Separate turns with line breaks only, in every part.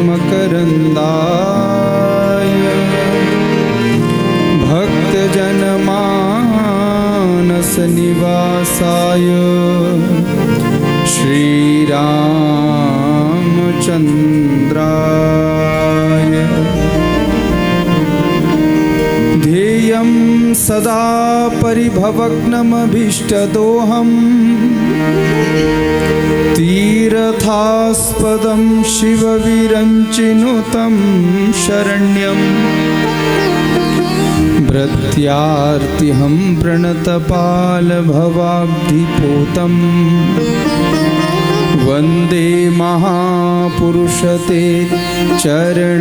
मकरन्दाय भक्तजनमानसनिवासाय श्रीरामचन्द्राय ध्येयं सदा परिभवग्नमभीष्टदोहम् तीर्थास्पदं शिवविरञ्चिनुतं शरण्यं भृत्यार्तिहं प्रणतपालभवाब्धिपूतं वन्दे महापुरुषते चरणारविन्दम्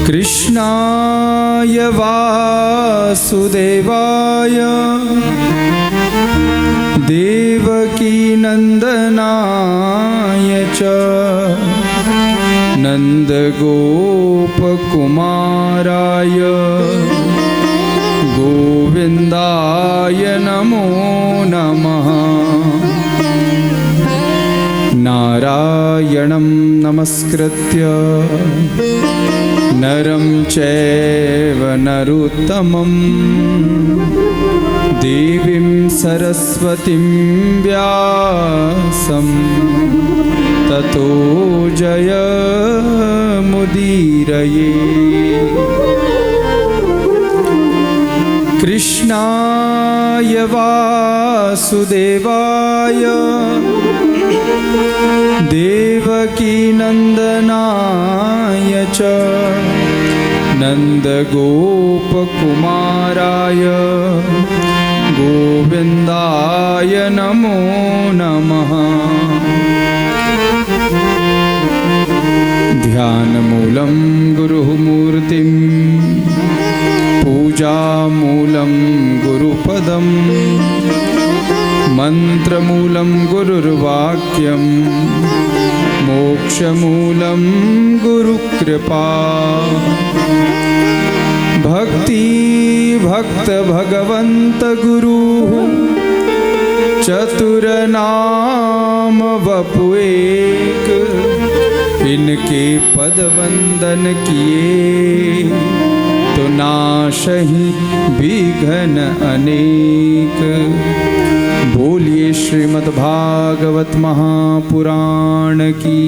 कृष्णाय वासुदेवाय देवकीनन्दनाय च नन्दगोपकुमाराय गोविन्दाय नमो नमः। नारायणं नमस्कृत्य नरं चैव नरोत्तमं देवीं सरस्वतीं व्यासं ततो जयमुदीरये। कृष्णाय वासुदेवाय देवकीनन्दनाय च नन्दगोपकुमाराय गोविन्दाय नमो नमः। ध्यानमूलं गुरुमूर्तिं पूजामूलं गुरुपदं मन्त्रमूलं गुरुर्वाक्यं मोक्षमूलं गुरुकृपा। भक्ति भक्त भगवंत गुरु चतुरनाम वपुएक इनके पद वंदन किए तो नाशहि विघ्न अनेक। बोलिए श्रीमद्भागवत महापुराण की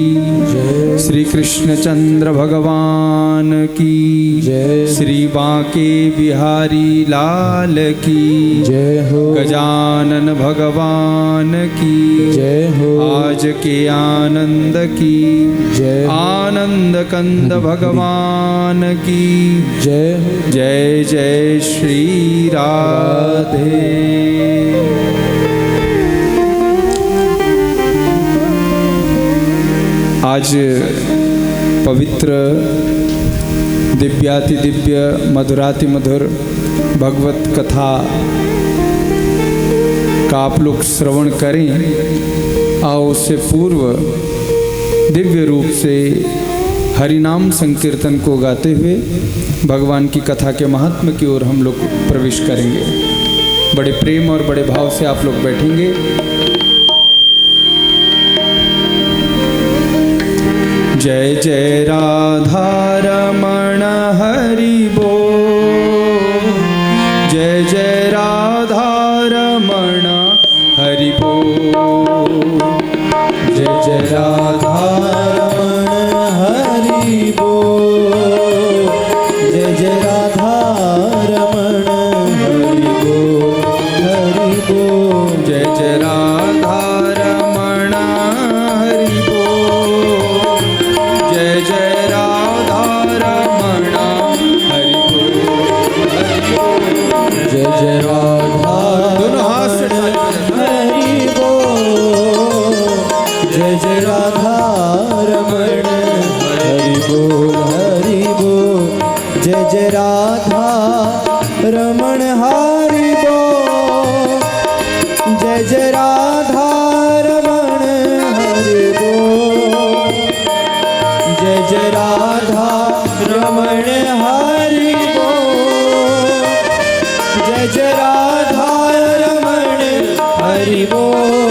जय। श्री कृष्णचंद्र भगवान की जय। श्री बांके बिहारी लाल की जय हो। गजानन भगवान की जय हो। आज के आनंद की जय। आनंद कंद भगवान की जय। जय जय श्री राधे। आज पवित्र दिव्याति दिव्य मधुराति मधुर भगवत कथा का आप लोग श्रवण करें और उससे पूर्व दिव्य रूप से हरिनाम संकीर्तन को गाते हुए भगवान की कथा के महात्म्य की ओर हम लोग प्रवेश करेंगे। बड़े प्रेम और बड़े भाव से आप लोग बैठेंगे। जय जय राधा रमण हरि बोल। जय जय राधा रमण हरि बोल। जय जय राधा रमण हरि बोल। जय जय राधा रमण हरि बोल हरि बोल। जय जय राधा रमण हरि बोल। जय जय राधा रमण हरि बोल हरि बोल। जय जय राधा दोनों हाथ से हरि बोल। जय जय राधा रमण हरि बोल हरि बोल। जय जय राधा रमण हरि बोल। जय जय राधा रमण हरि बोल। जय जय राधा रमण हरि बोल। जय जय राधा रमण हरि बोल।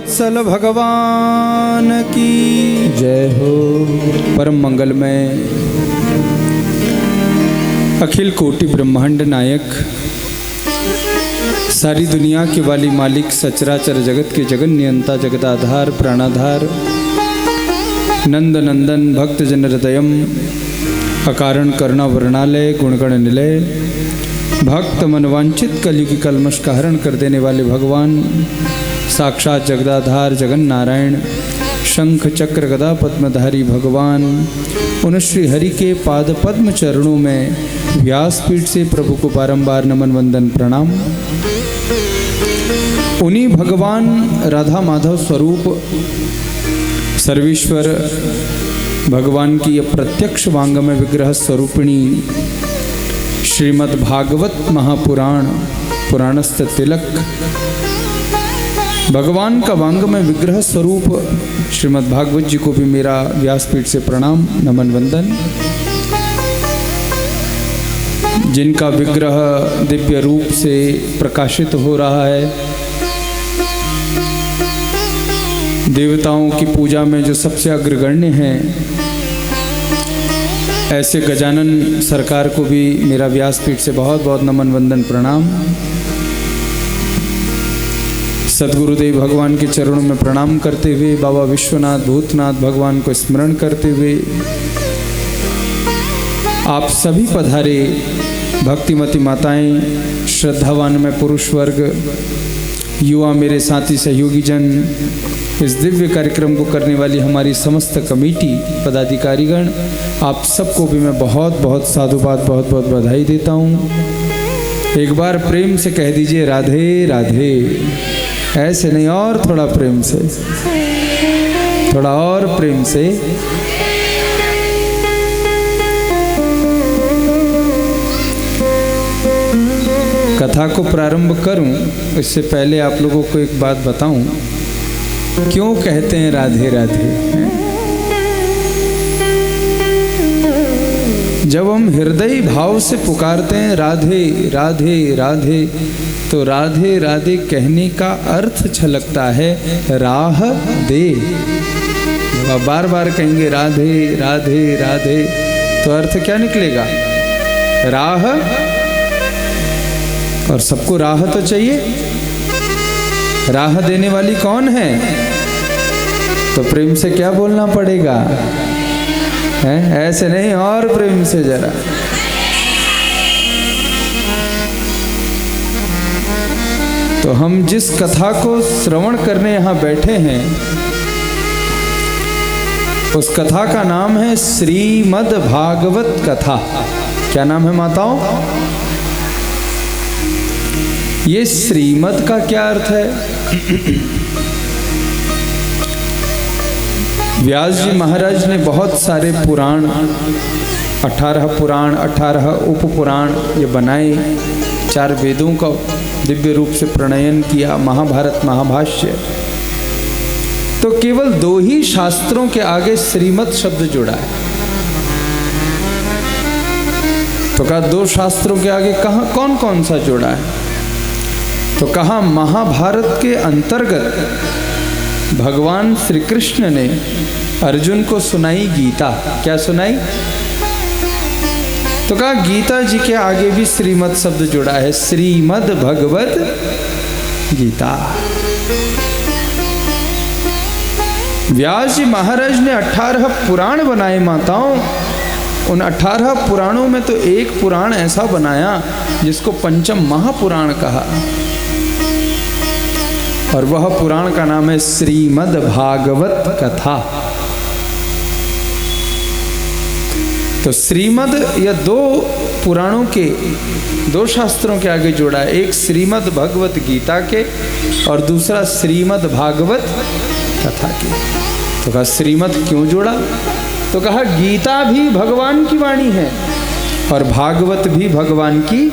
भक्तवत्सल भगवान की जय हो। परम मंगलमय अखिल कोटि ब्रह्मांड नायक, सारी दुनिया के वाली मालिक, सचराचर जगत के जगन नियंता, जगदाधार प्राणाधार, नंद नंदन भक्त जन हृदयम, अकारण करुणा वर्णालय, गुणगण निलय, भक्त मनवांचित कलयुगी कलमश का हरण कर देने वाले भगवान साक्षात जगदाधार जगन नारायण, शंख चक्र गदा पद्मधारी भगवान, उन श्री हरि के पाद पद्म चरणों में व्यासपीठ से प्रभु को बारंबार नमन वंदन प्रणाम। उन्हीं भगवान राधा माधव स्वरूप सर्वेश्वर भगवान की अप्रत्यक्ष वांगमय विग्रह स्वरूपिणी श्रीमद् भागवत महापुराण पुराणस्थ तिलक भगवान का वांगमय विग्रह स्वरूप श्रीमद् भागवत जी को भी मेरा व्यासपीठ से प्रणाम नमन वंदन। जिनका विग्रह दिव्य रूप से प्रकाशित हो रहा है, देवताओं की पूजा में जो सबसे अग्रगण्य हैं, ऐसे गजानन सरकार को भी मेरा व्यासपीठ से बहुत बहुत नमन वंदन प्रणाम। सद्गुरुदेव भगवान के चरणों में प्रणाम करते हुए, बाबा विश्वनाथ भूतनाथ भगवान को स्मरण करते हुए, आप सभी पधारे भक्तिमती माताएं, श्रद्धावान में पुरुष वर्ग, युवा मेरे साथी सहयोगी जन, इस दिव्य कार्यक्रम को करने वाली हमारी समस्त कमेटी पदाधिकारीगण, आप सबको भी मैं बहुत बहुत साधुवाद बहुत बहुत बधाई देता हूँ। एक बार प्रेम से कह दीजिए राधे राधे। ऐसे नहीं, और थोड़ा प्रेम से, थोड़ा और प्रेम से। कथा को प्रारंभ करूं इससे पहले आप लोगों को एक बात बताऊं, क्यों कहते हैं राधे राधे। जब हम हृदय भाव से पुकारते हैं राधे राधे राधे, तो राधे राधे कहने का अर्थ छलकता है राह दे। जब आप बार बार कहेंगे राधे राधे राधे, तो अर्थ क्या निकलेगा? राह। और सबको राह तो चाहिए, राह देने वाली कौन है? तो प्रेम से क्या बोलना पड़ेगा? है ऐसे नहीं, और प्रेम से जरा। तो हम जिस कथा को श्रवण करने यहाँ बैठे हैं, उस कथा का नाम है श्रीमद् भागवत कथा। क्या नाम है माताओं? ये श्रीमद् का क्या अर्थ है? व्यास जी महाराज ने बहुत सारे पुराण, 18 पुराण, 18 उप पुराण ये बनाए, 4 वेदों का दिव्य रूप से प्रणयन किया, महाभारत महाभाष्य। तो केवल 2 ही शास्त्रों के आगे श्रीमद् शब्द जुड़ा है। तो कहा 2 शास्त्रों के आगे कहाँ कौन कौन सा जुड़ा है? तो कहा महाभारत के अंतर्गत भगवान श्री कृष्ण ने अर्जुन को सुनाई गीता। क्या सुनाई? तो कहा गीता जी के आगे भी श्रीमद् शब्द जुड़ा है, श्रीमद् भगवत गीता। व्यास जी महाराज ने 18 पुराण बनाए माताओं। उन 18 पुराणों में तो एक पुराण ऐसा बनाया जिसको पंचम महापुराण कहा, और वह पुराण का नाम है श्रीमद् भागवत कथा। तो श्रीमद् या 2 पुराणों के, 2 शास्त्रों के आगे जुड़ा है, एक श्रीमद् भगवत गीता के और दूसरा श्रीमद् भागवत कथा के। तो कहा श्रीमद् क्यों जोड़ा? तो कहा गीता भी भगवान की वाणी है और भागवत भी भगवान की,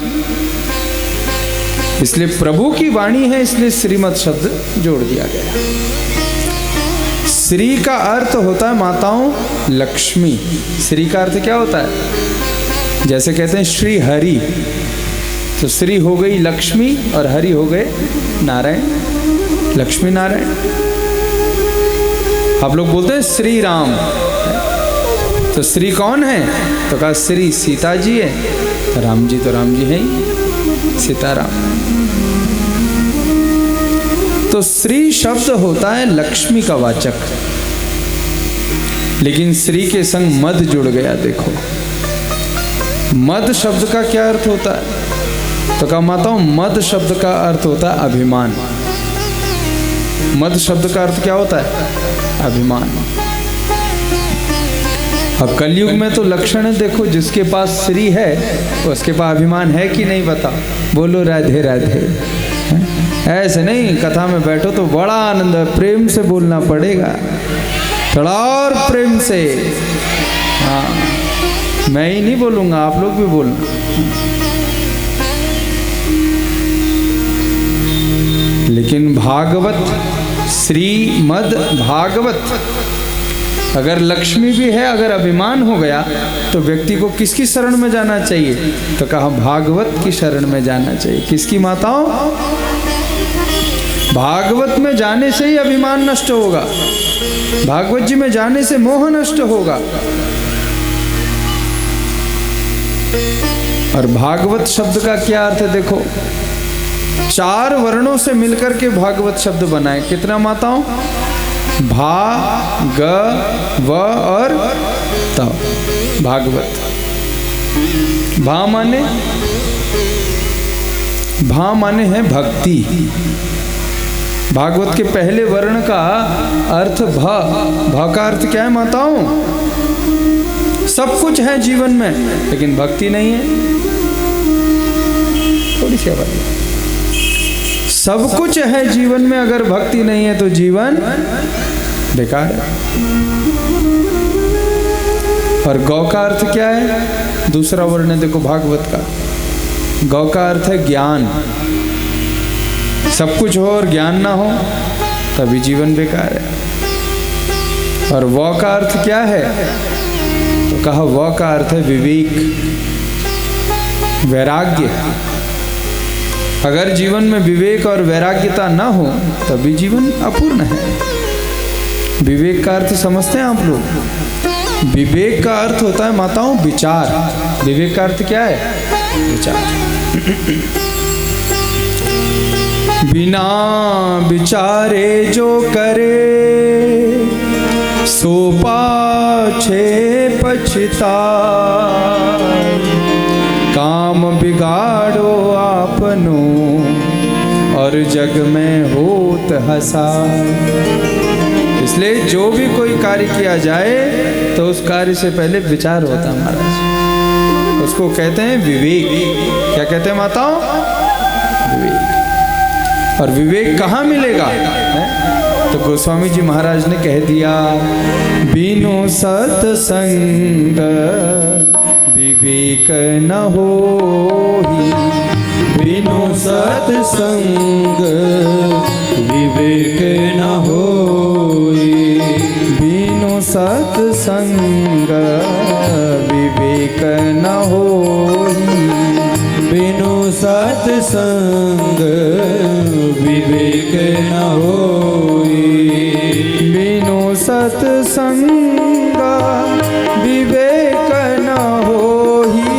इसलिए प्रभु की वाणी है, इसलिए श्रीमद् शब्द जोड़ दिया गया। श्री का अर्थ होता है माताओं लक्ष्मी। श्री का अर्थ क्या होता है? जैसे कहते हैं श्री हरि, तो श्री हो गई लक्ष्मी और हरि हो गए नारायण, लक्ष्मी नारायण। आप लोग बोलते हैं श्री राम, तो श्री कौन है? तो कहा श्री सीता जी है। तो राम जी हैं ही, सीताराम। तो श्री शब्द होता है लक्ष्मी का वाचक, लेकिन श्री के संग मद जुड़ गया। देखो मद शब्द का क्या अर्थ होता है? तो कहा माताओं, मद शब्द का अर्थ होता है अभिमान। मद शब्द का अर्थ क्या होता है? अभिमान। अब कलयुग में तो लक्षण है, देखो जिसके पास श्री है उसके पास अभिमान है कि नहीं बता? बोलो राधे राधे। ऐसे नहीं, कथा में बैठो तो बड़ा आनंद है, प्रेम से बोलना पड़ेगा, थोड़ा और प्रेम से। हाँ, मैं ही नहीं बोलूंगा, आप लोग भी बोलना। लेकिन भागवत, श्रीमद् भागवत, अगर लक्ष्मी भी है, अगर अभिमान हो गया तो व्यक्ति को किसकी शरण में जाना चाहिए? तो कहा भागवत की शरण में जाना चाहिए। किसकी माताओं? भागवत में जाने से ही अभिमान नष्ट होगा, भागवत जी में जाने से मोह नष्ट होगा। और भागवत शब्द का क्या अर्थ है? देखो 4 वर्णों से मिलकर के भागवत शब्द बनाए। कितना माताओं? भा, ग, व और त। भागवत। भा माने है भक्ति। भागवत के पहले वर्ण का अर्थ भ का अर्थ क्या है माताओं? सब कुछ है जीवन में, लेकिन भक्ति नहीं है। थोड़ी सी आवाज। सब कुछ है जीवन में, अगर भक्ति नहीं है तो जीवन बेकार है। और गौ का अर्थ क्या है? दूसरा वर्ण है देखो भागवत का। गौ का अर्थ है ज्ञान। सब कुछ हो और ज्ञान ना हो तभी जीवन बेकार है। और व का अर्थ क्या है? तो कहा व का अर्थ है विवेक, वैराग्य। अगर जीवन में विवेक और वैराग्यता ना हो तभी जीवन अपूर्ण है। विवेक का अर्थ समझते हैं आप लोग? विवेक का अर्थ होता है माताओं विचार। विवेक का अर्थ क्या है? विचार। बिना विचारे जो करे सो पाछे पछताए। काम बिगाड़ो आपनो और जग में होत हसाए। इसलिए जो भी कोई कार्य किया जाए तो उस कार्य से पहले विचार होता है महाराज, उसको कहते हैं विवेक। क्या कहते हैं माताओं? विवेक। और विवेक कहाँ मिलेगा है? तो गोस्वामी जी महाराज ने कह दिया, बिनु सत्संग विवेक न होहि। बिनु सत्संग विवेक न होहि। बिनु सत्संग विवेक न होहि। बिनु सत्संग विवेक न होहि। बिनु सत्संग विवेक न होहि।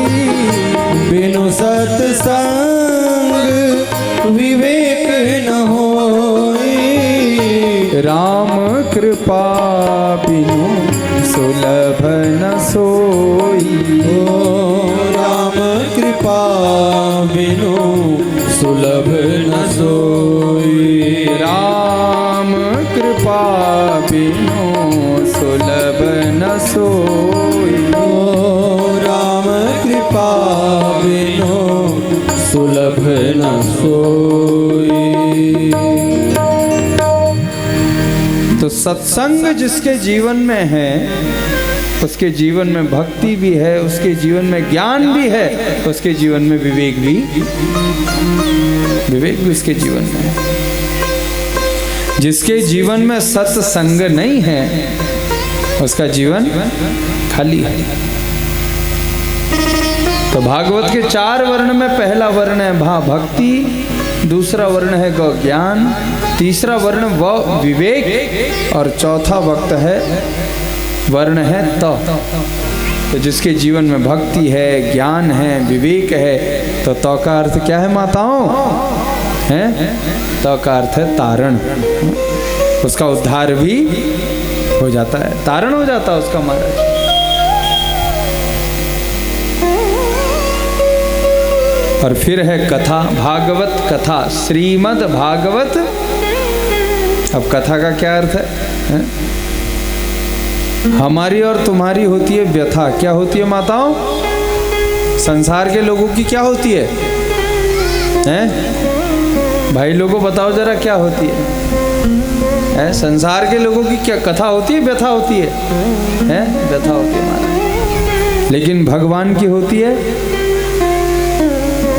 बिनु सत्संग विवेक न होहि। राम कृपा बिनु सुलभ न सोई। राम कृपा बिनु सुलभ न सोई। राम कृपा बिनु सुलभ न सोई। राम कृपा बिनु सुलभ न सोई। तो सत्संग जिसके जीवन में है उसके जीवन में भक्ति भी है, उसके जीवन में ज्ञान भी है, उसके जीवन में विवेक भी उसके जीवन में है। जिसके जीवन में सत्संग नहीं है उसका जीवन खाली है। तो भागवत के 4 वर्ण में पहला वर्ण है भक्ति, दूसरा वर्ण है ग ज्ञान, तीसरा वर्ण व विवेक और चौथा वर्ण है त। तो जिसके जीवन में भक्ति है, ज्ञान है, विवेक है, तो त का अर्थ क्या है माताओं? है त का अर्थ है तारण। उसका उद्धार भी हो जाता है, तारण हो जाता है उसका महाराज। और फिर है कथा, भागवत कथा, श्रीमद् भागवत। अब कथा का क्या अर्थ है? हमारी और तुम्हारी होती है व्यथा। क्या होती है माताओं? संसार के लोगों की क्या होती है? हैं? भाई लोगों बताओ जरा क्या होती है? संसार के लोगों की क्या कथा होती है, व्यथा होती है? हैं? व्यथा होती है महाराज। लेकिन भगवान की होती है,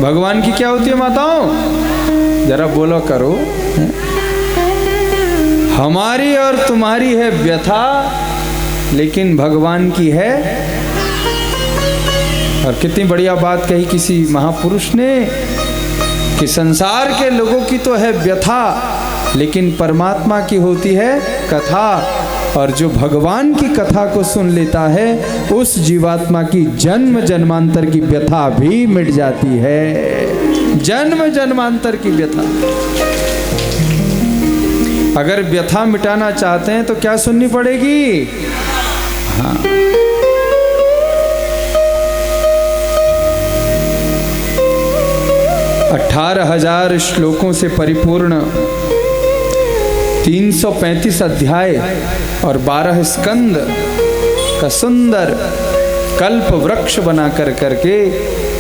भगवान की क्या होती है माताओं? जरा बोलो करो। हमारी और तुम्हारी है व्यथा, लेकिन भगवान की है। और कितनी बढ़िया बात कही किसी महापुरुष ने कि संसार के लोगों की तो है व्यथा, लेकिन परमात्मा की होती है कथा। और जो भगवान की कथा को सुन लेता है, उस जीवात्मा की जन्म जन्मांतर की व्यथा भी मिट जाती है। जन्म जन्मांतर की व्यथा। अगर व्यथा मिटाना चाहते हैं तो क्या सुननी पड़ेगी? हाँ, 18,000 श्लोकों से परिपूर्ण 335 अध्याय और 12 स्कंद का सुंदर कल्प वृक्ष बना करके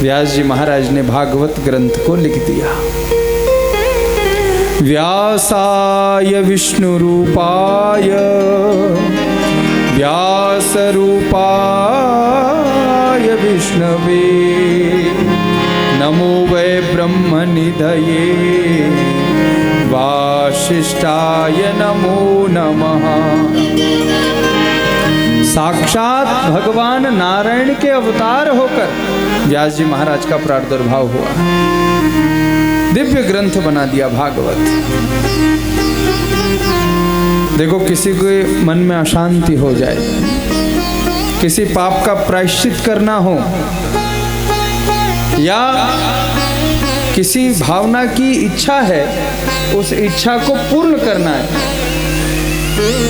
व्यास जी महाराज ने भागवत ग्रंथ को लिख दिया। व्यासाय विष्णु रूपाय व्यास रूपाय विष्णवे नमो वै ब्रह्म निधये वासिष्ठाय नमो नमः। साक्षात भगवान नारायण के अवतार होकर व्यास जी महाराज का प्रादुर्भाव हुआ, दिव्य ग्रंथ बना दिया भागवत। देखो, किसी के मन में अशांति हो जाए, किसी पाप का प्रायश्चित करना हो, या किसी भावना की इच्छा है, उस इच्छा को पूर्ण करना है,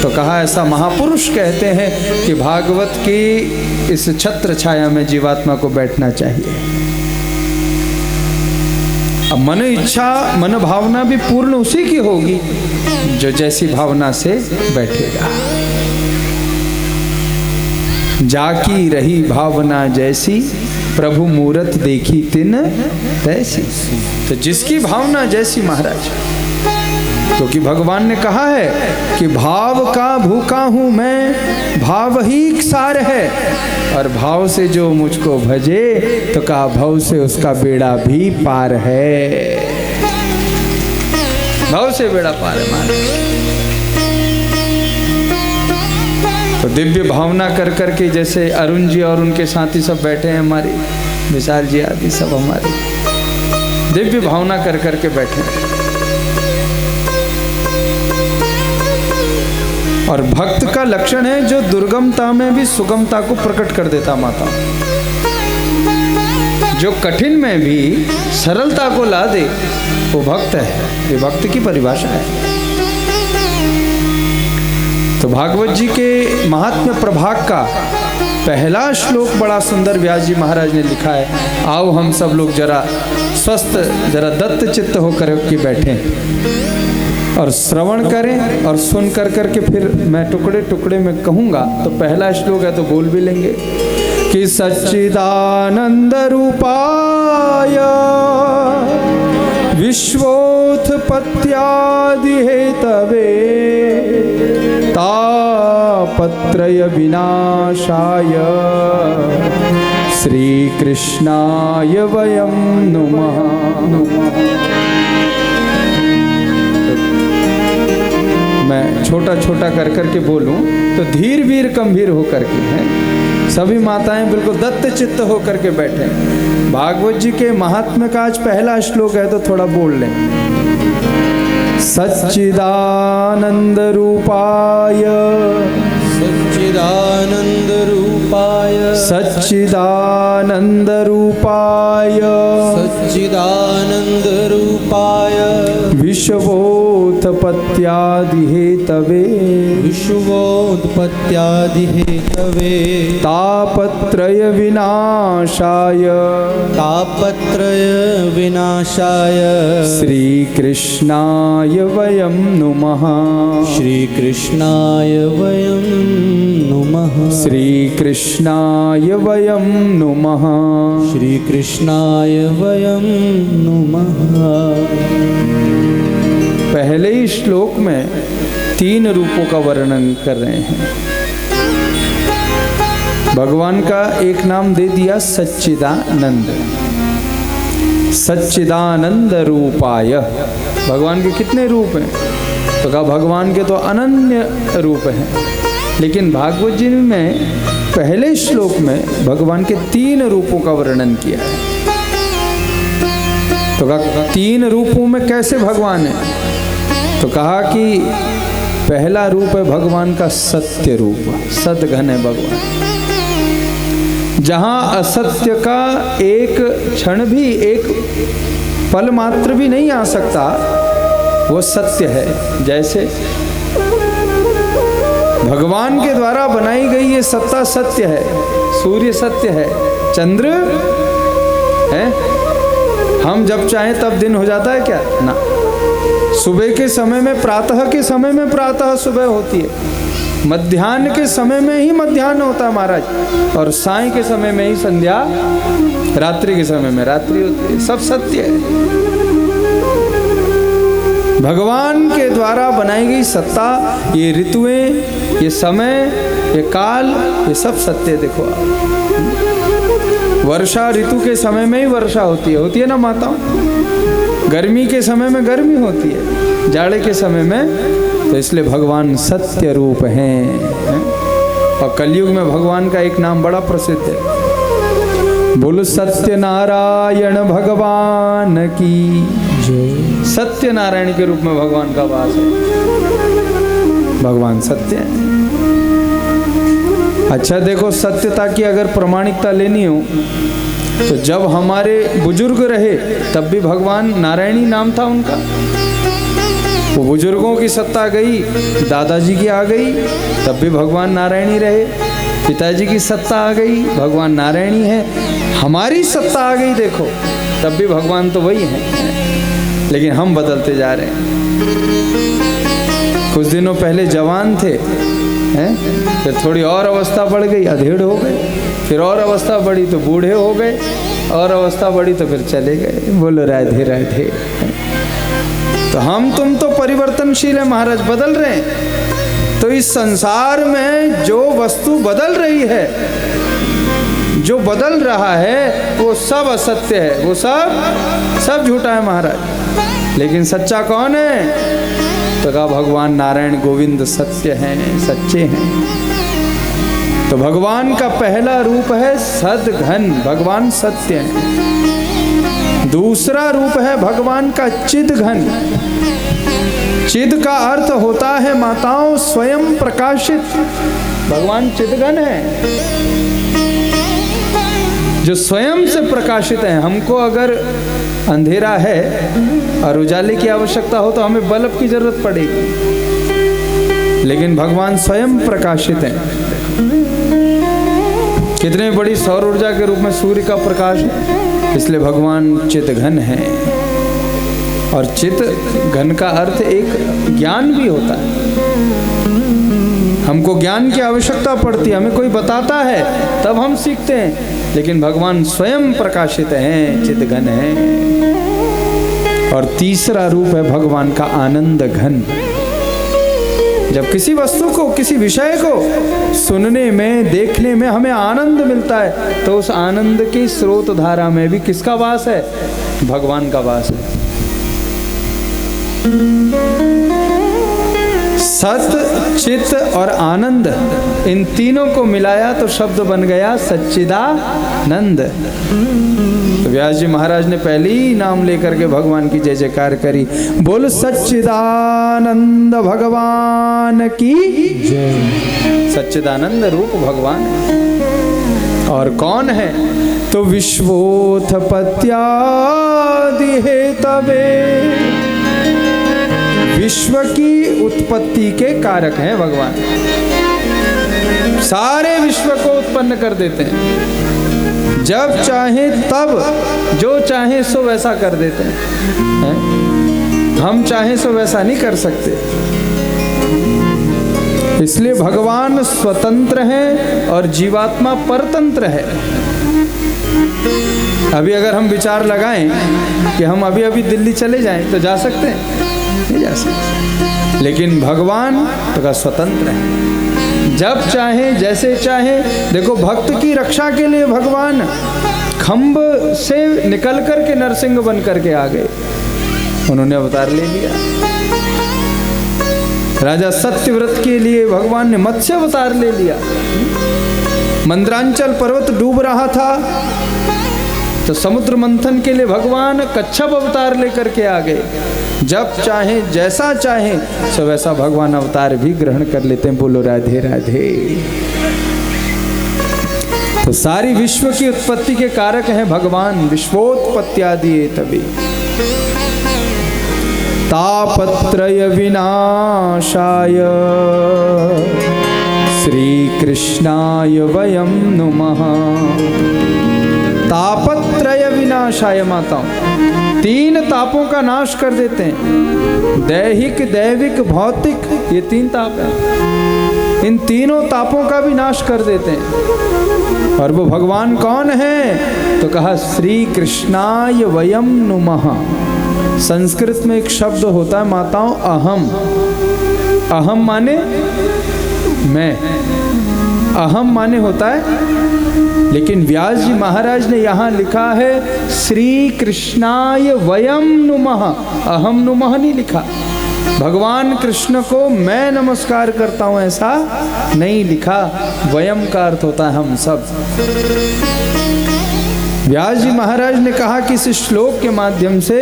तो कहा ऐसा महापुरुष कहते हैं कि भागवत की इस छत्र छाया में जीवात्मा को बैठना चाहिए। अब मन इच्छा, मन भावना भी पूर्ण उसी की होगी जो जैसी भावना से बैठेगा। जाकी रही भावना जैसी, प्रभु मूरत देखी तिन तैसी। तो जिसकी भावना जैसी महाराज, क्योंकि भगवान ने कहा है कि भाव का भूखा हूं मैं, भाव ही सार है, और भाव से जो मुझको भजे, तो कहा भव से उसका बेड़ा भी पार है। भाव से बेड़ा पार है महाराज। तो दिव्य भावना कर करके, जैसे अरुण जी और उनके साथी सब बैठे हैं, हमारे विशाल जी आदि सब हमारे दिव्य भावना कर करके बैठे हैं। और भक्त का लक्षण है जो दुर्गमता में भी सुगमता को प्रकट कर देता माता, जो कठिन में भी सरलता को ला दे, वो भक्त है। ये भक्त की परिभाषा है। तो भागवत जी के महात्म्य प्रभाग का पहला श्लोक बड़ा सुंदर व्यास जी महाराज ने लिखा है। आओ हम सब लोग जरा स्वस्थ, जरा दत्त चित्त होकर के बैठें और श्रवण करें, और सुन कर करके फिर मैं टुकड़े टुकड़े में कहूँगा। तो पहला श्लोक है तो बोल भी लेंगे कि सच्चिदानंद रूपाय विश्वोत्पत्त्यादि हेतवे तापत्रय विनाशाय श्री कृष्णाय वयं नुमः। मैं छोटा छोटा कर करके बोलूं तो धीर वीर गंभीर होकर के है। सभी माताएं बिल्कुल दत्त चित्त होकर के बैठे। भागवत जी के महात्म्य का आज पहला श्लोक है तो थोड़ा बोल लें। सच्चिदानंद रूपाय
सच्चिदानंद रूपाय
सच्चिदानंद रूपाय
सच्चिदानंद रूपाय
विश्वोत्पत्त्यादिहेतवे
विश्वोत्पत्त्यादिहेतवे
तापत्रय विनाशाय श्रीकृष्णाय वयं नुमः
श्रीकृष्णाय वयं नुमः
श्रीकृष्णाय वयं नुमः
श्रीकृष्णाय वयं नुमः।
पहले ही श्लोक में 3 रूपों का वर्णन कर रहे हैं। भगवान का एक नाम दे दिया सच्चिदानंद, सच्चिदानंद रूपाय। भगवान के कितने रूप हैं? तो कहा भगवान के तो अनन्य रूप हैं, लेकिन भागवत जी में पहले श्लोक में भगवान के 3 रूपों का वर्णन किया है। तो कहा 3 रूपों में कैसे भगवान है? तो कहा कि पहला रूप है भगवान का सत्य रूप, सद्घन है भगवान। जहां असत्य का एक क्षण भी, एक पल मात्र भी नहीं आ सकता, वो सत्य है। जैसे भगवान के द्वारा बनाई गई ये सत्ता सत्य है। सूर्य सत्य है, चंद्र है। हम जब चाहें तब दिन हो जाता है क्या? ना। सुबह के समय में, प्रातः के समय में प्रातः सुबह होती है, मध्याह्न के समय में ही मध्याह्न होता है महाराज, और साय के समय में ही संध्या, रात्रि के समय में रात्रि होती है। सब सत्य है। भगवान के द्वारा बनाई गई सत्ता, ये ऋतुएं, ये समय, ये काल, ये सब सत्य। देखो वर्षा ऋतु के समय में ही वर्षा होती है ना माताओं? गर्मी के समय में गर्मी होती है, जाड़े के समय में। तो इसलिए भगवान सत्य रूप हैं। और कलयुग में भगवान का एक नाम बड़ा प्रसिद्ध है, बोल सत्य नारायण भगवान की जय। सत्य नारायण के रूप में भगवान का वास है। भगवान सत्य है। अच्छा देखो, सत्यता की अगर प्रमाणिकता लेनी हो तो जब हमारे बुजुर्ग रहे तब भी भगवान नारायणी नाम था उनका। वो बुजुर्गों की सत्ता गई, दादाजी की आ गई, तब भी भगवान नारायणी रहे। पिताजी की सत्ता आ गई, भगवान नारायणी है। हमारी सत्ता आ गई देखो, तब भी भगवान तो वही है, लेकिन हम बदलते जा रहे हैं। कुछ दिनों पहले जवान थे, हैं? फिर थोड़ी और अवस्था बढ़ गई, अधेड़ हो गए। फिर और अवस्था बढ़ी तो बूढ़े हो गए, और अवस्था बढ़ी तो फिर चले गए। बोलो राधे राधे। तो हम तुम तो परिवर्तनशील है महाराज, बदल रहे हैं। तो इस संसार में जो वस्तु बदल रही है, जो बदल रहा है, वो सब असत्य है, वो सब झूठा है महाराज। लेकिन सच्चा कौन है? तो कहा भगवान नारायण गोविंद सत्य हैं, सच्चे हैं। तो भगवान का पहला रूप है सद्घन, भगवान सत्य है। दूसरा रूप है भगवान का चिद्घन। चिद का अर्थ होता है माताओं स्वयं प्रकाशित। भगवान चिद्घन है, जो स्वयं से प्रकाशित है। हमको अगर अंधेरा है और उजाले की आवश्यकता हो तो हमें बल्ब की जरूरत पड़ेगी, लेकिन भगवान स्वयं प्रकाशित है। कितने बड़ी सौर ऊर्जा के रूप में सूर्य का प्रकाश है, इसलिए भगवान चिद्घन है। और चित घन का अर्थ एक ज्ञान भी होता है। हमको ज्ञान की आवश्यकता पड़ती है, हमें कोई बताता है तब हम सीखते हैं, लेकिन भगवान स्वयं प्रकाशित हैं, चिद्घन हैं। और तीसरा रूप है भगवान का आनंद घन। जब किसी वस्तु को, किसी विषय को सुनने में, देखने में हमें आनंद मिलता है, तो उस आनंद की स्रोत धारा में भी किसका वास है? भगवान का वास है। सत, चित और आनंद, इन तीनों को मिलाया तो शब्द बन गया सच्चिदानंद। तो व्यास जी महाराज ने पहले ही नाम लेकर के भगवान की जय जयकार करी। बोल सच्चिदानंद भगवान की जय। सच्चिदानंद रूप भगवान है। और कौन है? तो विश्वोत्पत्त्यादि हेतवे, विश्व की उत्पत्ति के कारक हैं भगवान। सारे विश्व को उत्पन्न कर देते हैं, जब चाहे तब, जो चाहे सो वैसा कर देते हैं। हम चाहे सो वैसा नहीं कर सकते। इसलिए भगवान स्वतंत्र हैं और जीवात्मा परतंत्र है। अभी अगर हम विचार लगाएं कि हम अभी अभी दिल्ली चले जाएं तो जा सकते हैं? नहीं जा सकते। लेकिन भगवान तो स्वतंत्र है, जब चाहे जैसे चाहे। देखो, भक्त की रक्षा के लिए भगवान खंभ से निकल करके नरसिंह बन करके आ गए, उन्होंने अवतार ले लिया। राजा सत्यव्रत के लिए भगवान ने मत्स्य अवतार ले लिया। मंदरांचल पर्वत डूब रहा था तो समुद्र मंथन के लिए भगवान कच्छप अवतार लेकर के आ गए। जब चाहे जैसा चाहे सो वैसा भगवान अवतार भी ग्रहण कर लेते हैं। बोलो राधे राधे। तो सारी विश्व की उत्पत्ति के कारक हैं भगवान। विश्वोत्पत्त्यादि तभी तापत्रय विनाशाय श्री कृष्णाय वयं नुमः। तापत्रय विनाशाय माताओं, तीन तापों का नाश कर देते हैं। दैहिक, दैविक, भौतिक, ये तीन ताप हैं। इन तीनों तापों का भी नाश कर देते हैं। और वो भगवान कौन है? तो कहा श्री कृष्णाय वयं नुमः। संस्कृत में एक शब्द होता है माताओं, अहम। अहम माने मैं, अहम माने होता है। लेकिन व्यास जी महाराज ने यहाँ लिखा है श्री कृष्णाय वयं नुमः। अहम नुमः नहीं लिखा। भगवान कृष्ण को मैं नमस्कार करता हूँ ऐसा नहीं लिखा। वयम का अर्थ होता है हम सब। व्यास जी महाराज ने कहा कि इस श्लोक के माध्यम से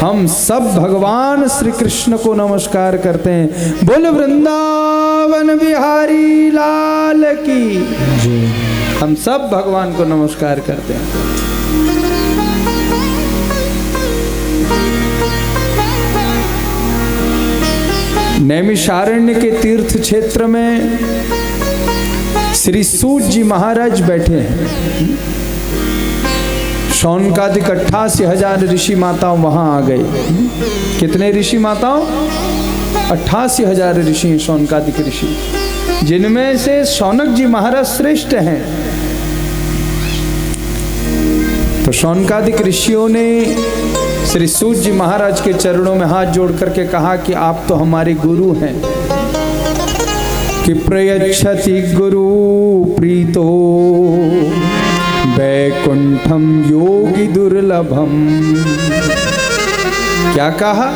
हम सब भगवान श्री कृष्ण को नमस्कार करते हैं। बोल वृंदावन बिहारी लाल की। हम सब भगवान को नमस्कार करते हैं। नैमिषारण्य के तीर्थ क्षेत्र में श्री सूत जी महाराज बैठे हैं। शौनकादिक 88,000 ऋषि माताओं वहां आ गए। कितने ऋषि माताओं? 88,000 ऋषि हैं, शौनकादिक ऋषि, जिनमें से शौनक जी महाराज श्रेष्ठ हैं। तो शौनकादिक ऋषियों ने श्री सूत जी महाराज के चरणों में हाथ जोड़ करके कहा कि आप तो हमारे गुरु हैं। कि प्रयच्छति गुरु प्रीतो वैकुंठम योगी दुर्लभम। क्या कहा?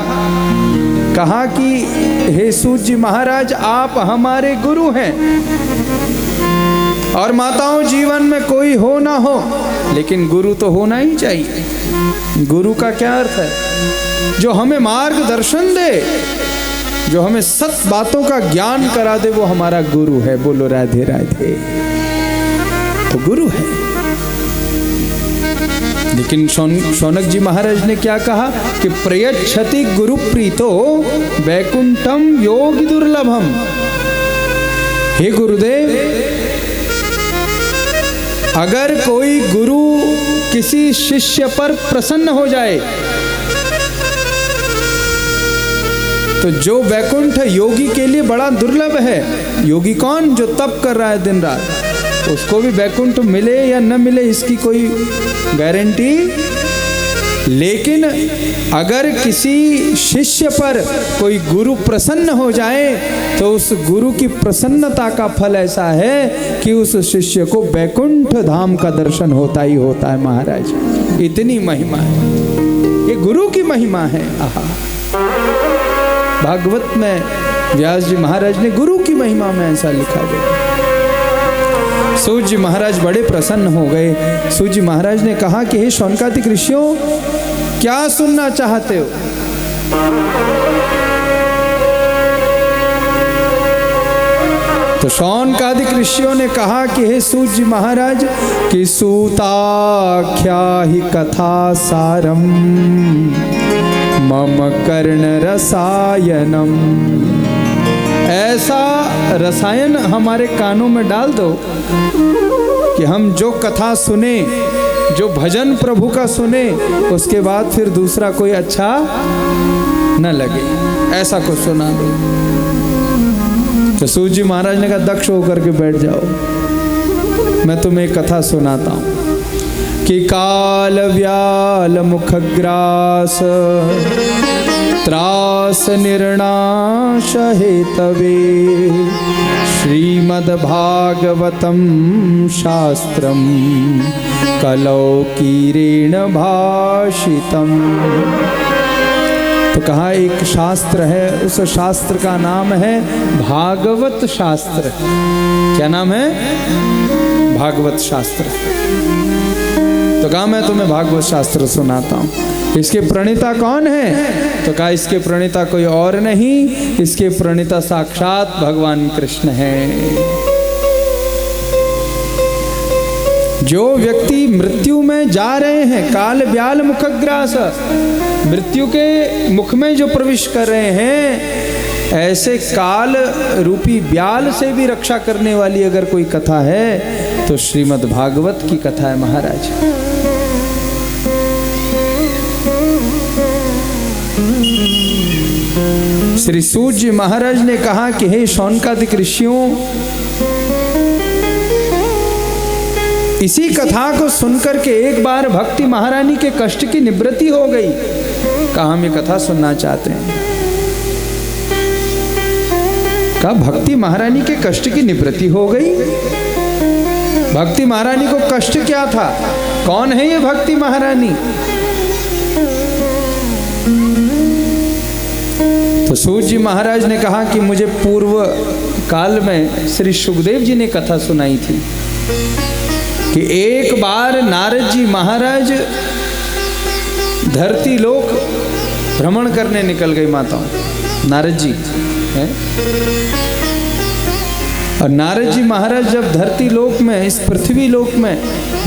कहा कि हे सूत जी महाराज, आप हमारे गुरु हैं। और माताओं, जीवन में कोई हो ना हो, लेकिन गुरु तो होना ही चाहिए। गुरु का क्या अर्थ है? जो हमें मार्गदर्शन दे, जो हमें सत बातों का ज्ञान करा दे, वो हमारा गुरु है। बोलो राधे राधे। तो गुरु है। लेकिन शौनक जी महाराज ने क्या कहा कि प्रयच्छति गुरु प्रीतो वैकुंठम योगी दुर्लभम। हे गुरुदेव, अगर कोई गुरु किसी शिष्य पर प्रसन्न हो जाए तो जो वैकुंठ योगी के लिए बड़ा दुर्लभ है। योगी कौन? जो तप कर रहा है दिन रात, उसको भी वैकुंठ मिले या न मिले इसकी कोई गारंटी। लेकिन अगर किसी शिष्य पर कोई गुरु प्रसन्न हो जाए तो उस गुरु की प्रसन्नता का फल ऐसा है कि उस शिष्य को वैकुंठ धाम का दर्शन होता ही होता है। महाराज, इतनी महिमा है, ये गुरु की महिमा है। आहा, भागवत में व्यास जी महाराज ने गुरु की महिमा में ऐसा लिखा गया। सूत जी महाराज बड़े प्रसन्न हो गए। सूत जी महाराज ने कहा कि हे शौनकादिक ऋषियों, क्या सुनना चाहते हो? तो शौनकादिक ऋषियों ने कहा कि हे सूत जी महाराज, कि सूताख्या ही कथा सारम मम कर्ण रसायनम। ऐसा रसायन हमारे कानों में डाल दो कि हम जो कथा सुने, जो भजन प्रभु का सुने, उसके बाद फिर दूसरा कोई अच्छा न लगे, ऐसा कुछ सुना दो। तो सूत जी महाराज ने कहा दक्ष होकर के बैठ जाओ, मैं तुम्हें एक कथा सुनाता हूँ। कि काल व्याल मुखग्रास त्रास निर्णाश हेतवे श्रीमद्भागवतम शास्त्रम कलौकीरेण भाषितम। तो कहा एक शास्त्र है, उस शास्त्र का नाम है भागवत शास्त्र। क्या नाम है? भागवत शास्त्र। तो कहा मैं तुम्हें भागवत शास्त्र सुनाता हूँ। इसके प्रणेता कौन है? तो कहा इसके प्रणेता कोई और नहीं, इसके प्रणेता साक्षात भगवान कृष्ण हैं। जो व्यक्ति मृत्यु में जा रहे हैं, काल व्याल मुखग्रास, मृत्यु के मुख में जो प्रवेश कर रहे हैं, ऐसे काल रूपी व्याल से भी रक्षा करने वाली अगर कोई कथा है तो श्रीमद् भागवत की कथा है महाराज। श्री सूत जी महाराज ने कहा कि हे शौनकादिक ऋषियों, इसी कथा को सुनकर के एक बार भक्ति महारानी के कष्ट की निवृत्ति हो गई। कहा हम ये कथा सुनना चाहते हैं। कहा भक्ति महारानी के कष्ट की निवृत्ति हो गई। भक्ति महारानी को कष्ट क्या था? कौन है ये भक्ति महारानी? तो सूत जी महाराज ने कहा कि मुझे पूर्व काल में श्री सुखदेव जी ने कथा सुनाई थी कि एक बार नारद जी महाराज धरती लोक भ्रमण करने निकल गई माताओं। नारद जी है, और नारद जी महाराज जब धरती लोक में, इस पृथ्वी लोक में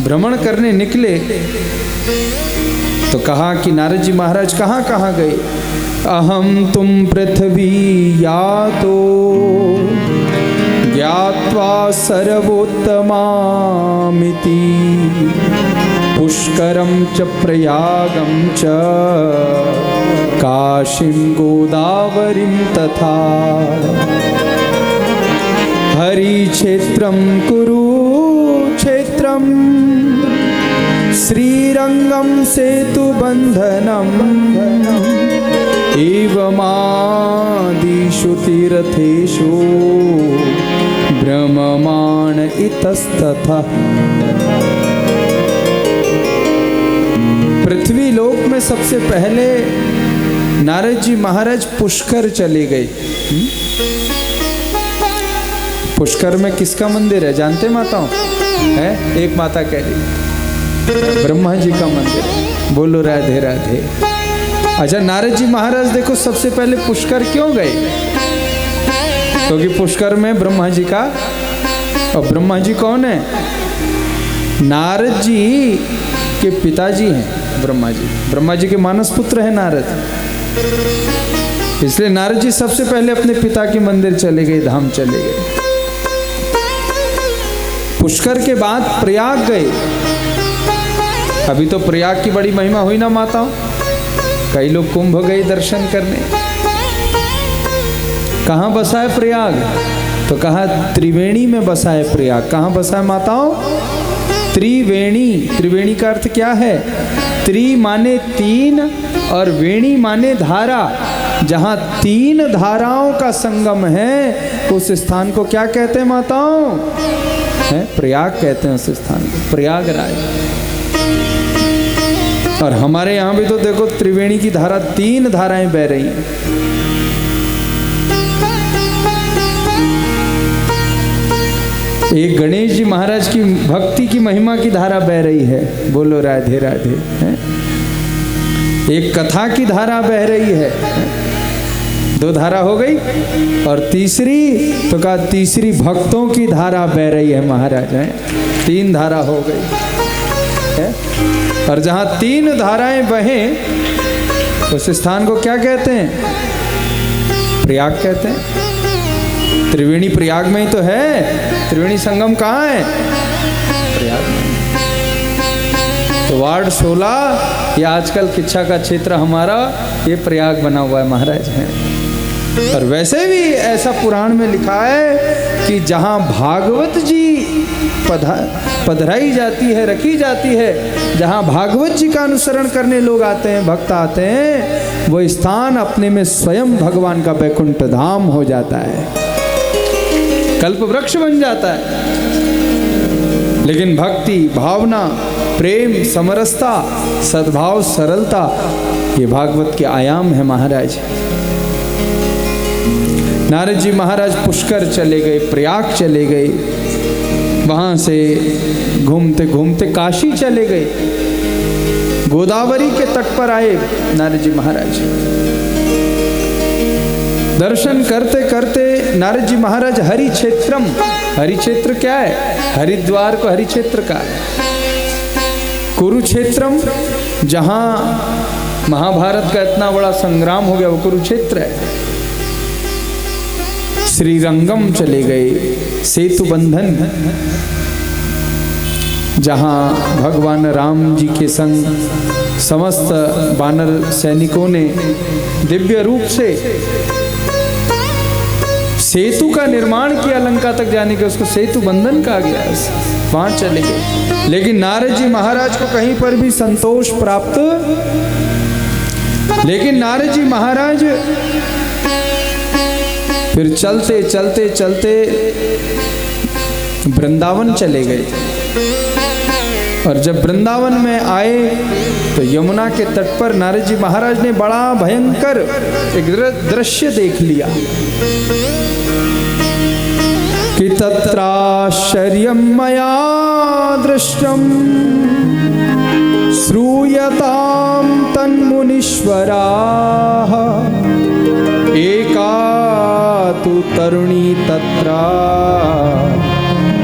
भ्रमण करने निकले तो कहा कि नारद जी महाराज कहाँ कहाँ गए? अहम तुम पृथ्वी यातो ज्ञात्वा सर्वोत्तमामिति पुष्करम च प्रयागम च काशीं गोदावरीं तथा हरिक्षेत्रं कुरुक्षेत्रं श्रीरंगम सेतुबंधनम एवमादिषु तीर्थेषु ब्रह्ममाण इतस्ततः। पृथ्वी लोक में सबसे पहले नारद जी महाराज पुष्कर चले गए। पुष्कर में किसका मंदिर है जानते माताओं? है एक माता कह रही ब्रह्मा जी का मंदिर है। बोलो राधे राधे। अच्छा नारद जी महाराज देखो सबसे पहले पुष्कर क्यों गए? क्योंकि पुष्कर में ब्रह्मा जी का, और ब्रह्मा जी कौन है? नारद जी के पिताजी हैं ब्रह्मा जी। ब्रह्मा जी के मानस पुत्र है नारद, इसलिए नारद जी सबसे पहले अपने पिता के मंदिर चले गए, धाम चले गए। पुष्कर के बाद प्रयाग गए। अभी तो प्रयाग की बड़ी महिमा हुई ना माताओं, कई लोग कुंभ गए दर्शन करने। कहाँ बसा है प्रयाग? तो कहा त्रिवेणी में बसा है प्रयाग। कहाँ बसा है माताओं? त्रिवेणी। त्रिवेणी का अर्थ क्या है? त्रि माने तीन और वेणी माने धारा। जहाँ तीन धाराओं का संगम है उस स्थान को क्या कहते हैं माताओं? है प्रयाग कहते हैं उस स्थान को, प्रयागराज। और हमारे यहाँ भी तो देखो त्रिवेणी की धारा, तीन धाराएं बह रही हैं। एक गणेश जी महाराज की भक्ति की महिमा की धारा बह रही है, बोलो राधे राधे है? एक कथा की धारा बह रही है, दो धारा हो गई। और तीसरी तो कहा तीसरी भक्तों की धारा बह रही है महाराज है, तीन धारा हो गई है? और जहाँ तीन धाराएं बहें उस स्थान को क्या कहते हैं? प्रयाग कहते हैं। त्रिवेणी प्रयाग में ही तो है, त्रिवेणी संगम कहाँ है? प्रयाग में। तो वार्ड 16 या आजकल किच्छा का क्षेत्र हमारा ये प्रयाग बना हुआ है महाराज है। और वैसे भी ऐसा पुराण में लिखा है कि जहाँ भागवत जी पधराई जाती है, रखी जाती है, जहाँ भागवत जी का अनुसरण करने लोग आते हैं, भक्त आते हैं, वो स्थान अपने में स्वयं भगवान का वैकुंठ धाम हो जाता है, कल्प वृक्ष बन जाता है। लेकिन भक्ति, भावना, प्रेम, समरसता, सद्भाव, सरलता, ये भागवत के आयाम है महाराज। नारद जी महाराज पुष्कर चले गए, प्रयाग चले गए, वहां से घूमते घूमते काशी चले गए, गोदावरी के तट पर आए नारद जी महाराज। दर्शन करते करते नारद जी महाराज हरि क्षेत्रम, हरि क्षेत्र क्या है? हरिद्वार को हरि क्षेत्र का है। कुरुक्षेत्रम, जहां महाभारत का इतना बड़ा संग्राम हो गया, वो कुरुक्षेत्र है। श्रीरंगम चले गए, सेतु बंधन, जहां भगवान राम जी के संग समस्त वानर सैनिकों ने दिव्य रूप से सेतु का निर्माण किया, लंका तक जाने के, उसको सेतु बंधन कहा गया, वहां चले गए। लेकिन नारद जी महाराज को कहीं पर भी संतोष प्राप्त, लेकिन नारद जी महाराज फिर चलते चलते चलते वृंदावन चले गए। और जब वृंदावन में आए तो यमुना के तट पर नारद जी महाराज ने बड़ा भयंकर एक दृश्य देख लिया कि तत्राश्चर्यं मया दृष्टं श्रूयतां तन्मुनीश्वराः एका तु तरुणी तत्रा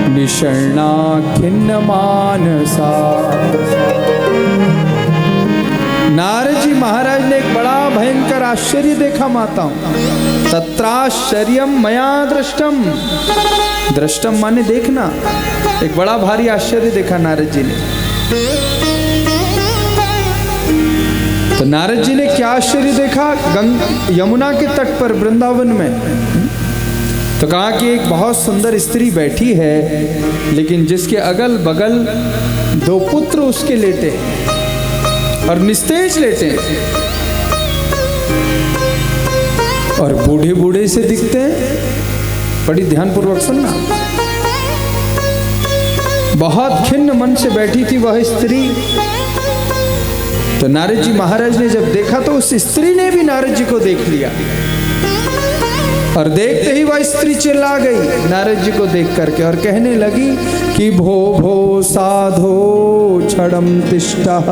निषण्णा खिन्नमानसा। नारद जी महाराज ने एक बड़ा भयंकर आश्चर्य देखा माताओं। तत्राश्चर्यं मया दृष्टम, दृष्टम माने देखना, एक बड़ा भारी आश्चर्य देखा नारद जी ने। तो नारद जी ने क्या आश्चर्य देखा? यमुना के तट पर वृंदावन में, तो कहा कि एक बहुत सुंदर स्त्री बैठी है, लेकिन जिसके अगल बगल दो पुत्र उसके लेटे और निस्तेज लेटे, और बूढ़े बूढ़े से दिखते हैं। बड़ी ध्यानपूर्वक सुनना। बहुत खिन्न मन से बैठी थी वह स्त्री। तो नारद जी महाराज ने जब देखा तो उस स्त्री ने भी नारद जी को देख लिया, और देखते ही वह स्त्री चिल्ला गई नारद जी को देख करके और कहने लगी कि भो भो साधो क्षणं तिष्ठः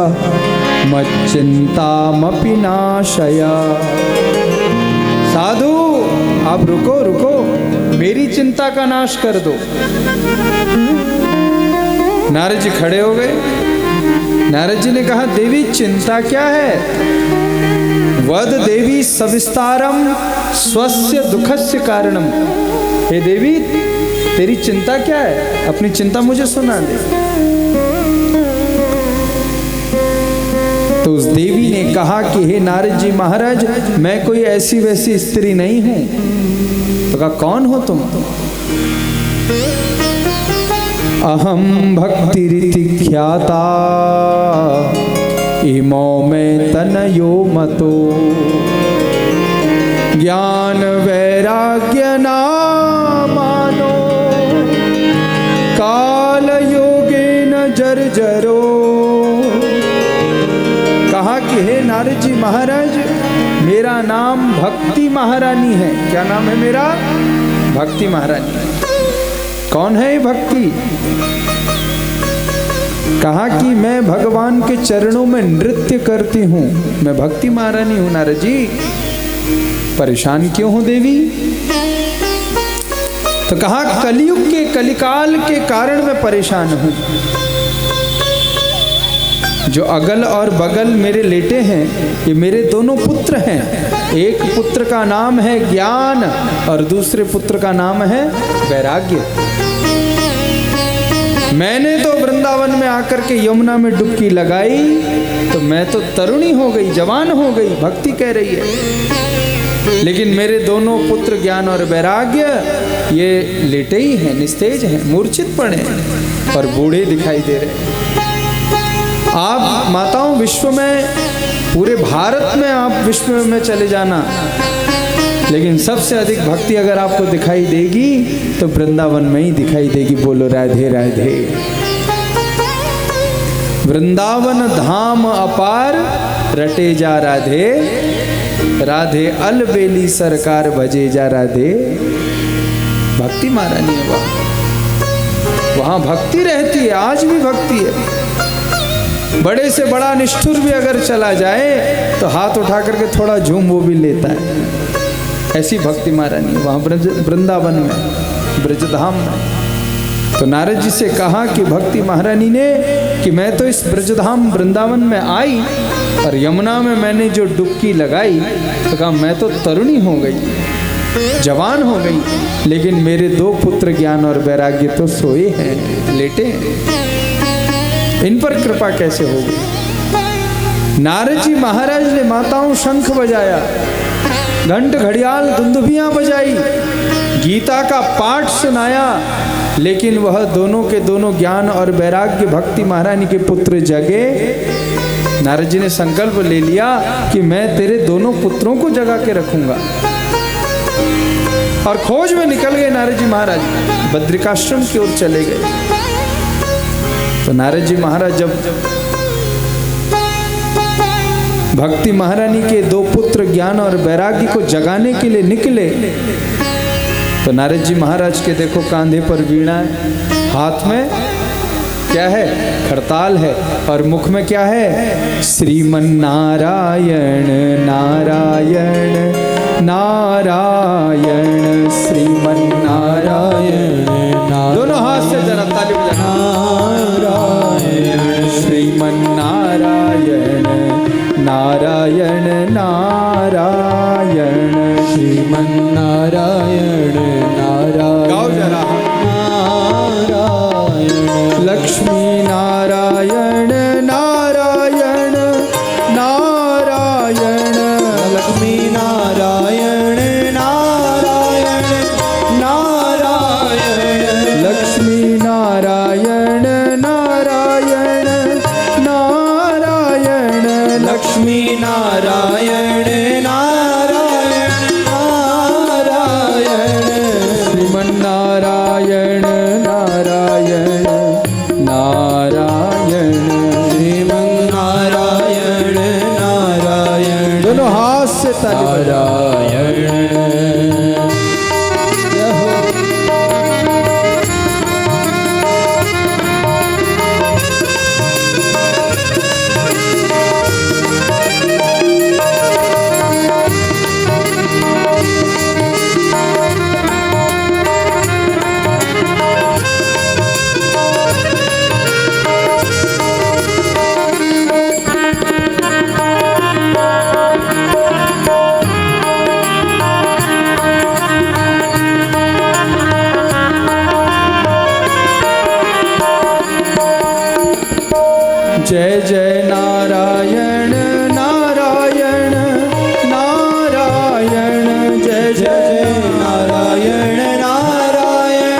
मच्चिंतामपि नाशय। साधु आप रुको रुको, मेरी चिंता का नाश कर दो। नारद जी खड़े हो गए। नारद जी ने कहा देवी चिंता क्या है? वद देवी सविस्तारम स्वस्य दुखस्य कारणम। हे देवी तेरी चिंता क्या है? अपनी चिंता मुझे सुना दे। तो उस देवी ने कहा कि हे नारद जी महाराज, मैं कोई ऐसी वैसी स्त्री नहीं हूं। तो कहा कौन हो तुम? अहम भक्तिरिति ख्याता इमो में तनयो मतो ज्ञान वैराग्य नामानो काल योगेन जर्जरो। कहा कि हे नारद जी महाराज, मेरा नाम भक्ति महारानी है। क्या नाम है मेरा? भक्ति महारानी। कौन है ये भक्ति? कहा कि मैं भगवान के चरणों में नृत्य करती हूं, मैं भक्ति महारानी हूं। नारद जी परेशान क्यों हो देवी? तो कहा कलयुग के कलिकाल के कारण मैं परेशान हूं। जो अगल और बगल मेरे लेटे हैं ये मेरे दोनों पुत्र हैं। एक पुत्र का नाम है ज्ञान और दूसरे पुत्र का नाम है वैराग्य। मैंने तो वृंदावन में आकर के यमुना में डुबकी लगाई तो मैं तो तरुणी हो गई, जवान हो गई, भक्ति कह रही है। लेकिन मेरे दोनों पुत्र ज्ञान और वैराग्य ये लेटे ही हैं, निस्तेज हैं, मूर्छित पड़े और बूढ़े दिखाई दे रहे हैं। आप माताओं विश्व में, पूरे भारत में आप विश्व में चले जाना, लेकिन सबसे अधिक भक्ति अगर आपको दिखाई देगी तो वृंदावन में ही दिखाई देगी। बोलो राधे राधे। वृंदावन धाम अपार रटे जा राधे, राधे अलबेली सरकार भजे जा राधे। भक्ति महारानी है वहां भक्ति रहती है, आज भी भक्ति है। बड़े से बड़ा निष्ठुर भी अगर चला जाए तो हाथ उठा करके थोड़ा झूम वो भी लेता है। ऐसी भक्ति महारानी वहाँ वृंदावन में, ब्रजधाम में। तो नारद जी से कहा कि भक्ति महारानी ने कि मैं तो इस ब्रजधाम वृंदावन में आई और यमुना में मैंने जो डुबकी लगाई तो कहा मैं तो तरुणी हो गई, जवान हो गई, लेकिन मेरे दो पुत्र ज्ञान और वैराग्य तो सोए हैं, लेटे हैं। इन पर कृपा कैसे होगी? नारद जी महाराज ने माताओं शंख बजाया, घंट घड़ियाल दुंदुभियां बजाई, गीता का पाठ सुनाया, लेकिन वह दोनों के दोनों ज्ञान और वैराग्य भक्ति महारानी के पुत्र जगे। नारद जी ने संकल्प ले लिया कि मैं तेरे दोनों पुत्रों को जगा के रखूंगा। और खोज में निकल गए नारद जी महाराज, बद्रिकाश्रम की ओर चले गए। तो नारद जी महाराज जब भक्ति महारानी के दो पुत्र ज्ञान और वैराग्य को जगाने के लिए निकले तो नारद जी महाराज के देखो कांधे पर वीणा है, हाथ में क्या है? खड़ताल है, और मुख में क्या है? श्रीमन नारायण नारायण नारायण श्रीमन नारायण। दोनों हाथ से जरा ताली बजाना। नारायण श्रीमन नारायण नारायण नारायण श्रीमन नारायण नारायण। गाओ जरा। नारायण लक्ष्मी नारायण नारायण नारायण लक्ष्मी नारायण नारायण नारायण लक्ष्मी नारायण नारायण नारायण लक्ष्मी नारायण नारायण नारायण श्रीमन नारायण नारायण नारायण श्रीमन नारायण नारायण। दोनों हाथ से नारायण। जय जय नारायण नारायण नारायण जय जय नारायण नारायण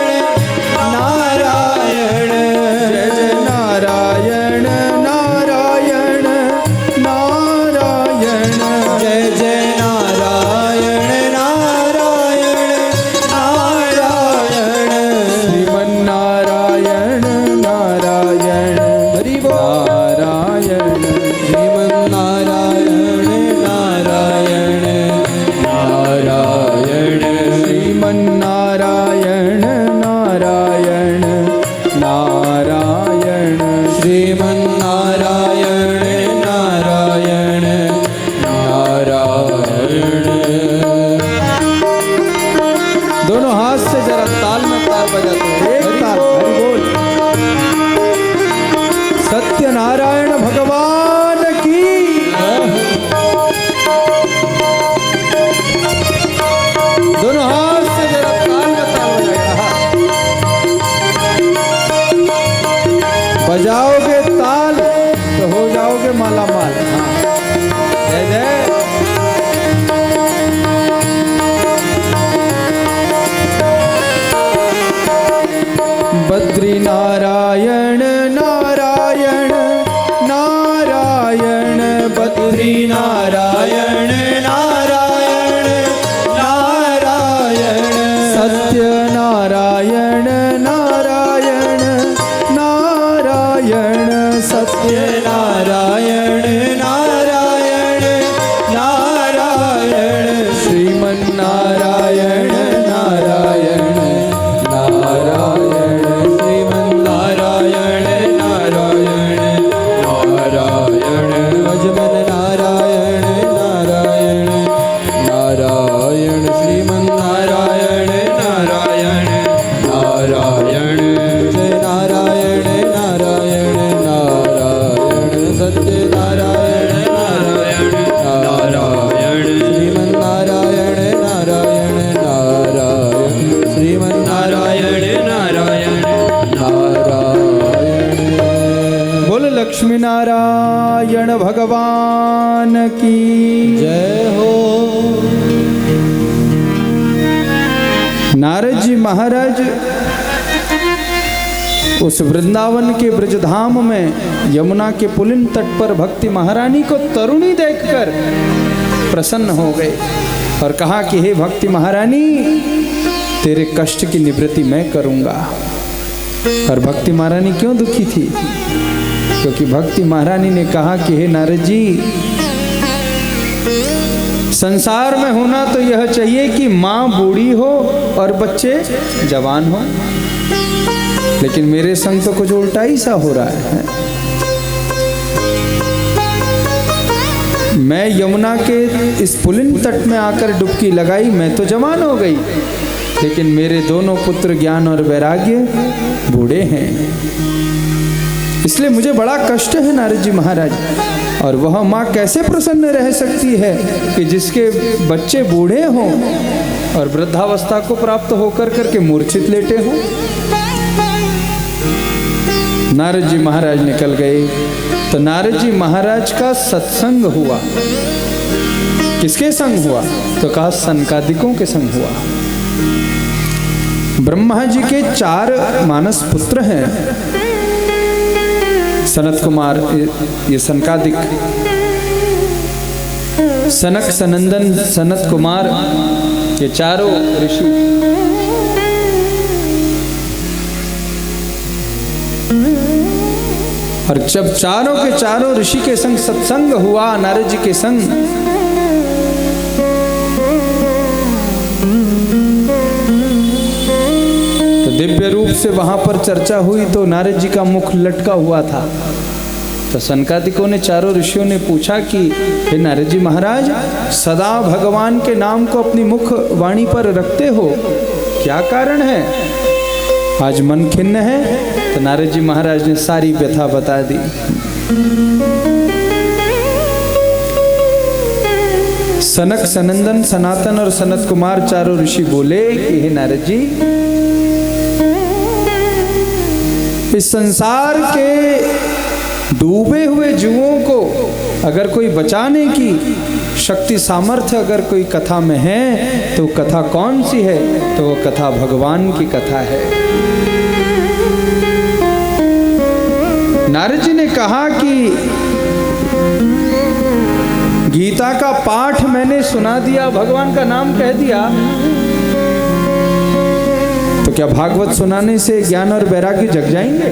नारायण जय जय नारायण नारायण नारायण जय जय नारायण नारायण नारायण श्रीमन नारायण नारायण। हरि बोल। नारायण श्रीमन नारायण भगवान की। दोनों हाथ से जरा ताल बताओ, बजाओगे ताल तो हो जाओगे माला माल। जय जय। बद्री नारायण नारायण नारायण, बद्री नारायण नारायण नारायण, सत्य नारायण नारायण नारायण, सत्य नारायण नारायण नारायण, श्रीमन नारायण नारायण नारायण, श्रीमन नारायण नारायण नारायण, भजमन नारायण नारायण नारायण, श्रीमन नारायण नारायण नारायण, जय नारायण नारायण नारायण, सत्य नारायण नारायण नारायण, श्रीमन नारायण नारायण नारायण, श्रीमन नारायण नारायण नारायण। बोल लक्ष्मी नारायण भगवान की जय हो। नारद जी महाराज उस वृंदावन के ब्रजधाम में यमुना के पुलिन तट पर भक्ति महारानी को तरुणी देखकर प्रसन्न हो गए और कहा कि हे भक्ति महारानी, तेरे कष्ट की निवृत्ति मैं करूंगा। और भक्ति महारानी क्यों दुखी थी? क्योंकि भक्ति महारानी ने कहा कि हे नारद जी, संसार में होना तो यह चाहिए कि माँ बूढ़ी हो और बच्चे जवान हो, लेकिन मेरे संग तो कुछ उल्टा ही सा हो रहा है। मैं यमुना के इस पुलिन तट में आकर डुबकी लगाई, मैं तो जवान हो गई, लेकिन मेरे दोनों पुत्र ज्ञान और वैराग्य बूढ़े हैं। इसलिए मुझे बड़ा कष्ट है नारद जी महाराज। और वह माँ कैसे प्रसन्न रह सकती है कि जिसके बच्चे बूढ़े हों और वृद्धावस्था को प्राप्त होकर करके मूर्छित लेटे हों। नारद जी महाराज निकल गए तो नारद जी महाराज का सत्संग हुआ। किसके संग हुआ? तो कहा सनकादिकों के संग हुआ। ब्रह्मा जी के 4 मानस पुत्र हैं, सनत कुमार, ये सनकादिक, सनक सनंदन सनत कुमार, ये चारों ऋषि। और जब चारों के चारों ऋषि के संग सत्संग हुआ नारद जी के संग, तो दिव्य रूप से वहां पर चर्चा हुई तो नारद जी का मुख लटका हुआ था। तो सनकादिकों ने, चारों ऋषियों ने पूछा कि हे नारद जी महाराज, सदा भगवान के नाम को अपनी मुख वाणी पर रखते हो, क्या कारण है? आज मन खिन्न है। तो नारद जी महाराज ने सारी व्यथा बता दी। सनक सनंदन सनातन और सनत कुमार चारों ऋषि बोले कि हे नारद जी, इस संसार के डूबे हुए जीवों को अगर कोई बचाने की शक्ति सामर्थ्य अगर कोई कथा में है तो कथा कौन सी है? तो वो कथा भगवान की कथा है। नारद जी ने कहा कि गीता का पाठ मैंने सुना दिया, भगवान का नाम कह दिया, तो क्या भागवत सुनाने से ज्ञान और वैराग्य जग जाएंगे?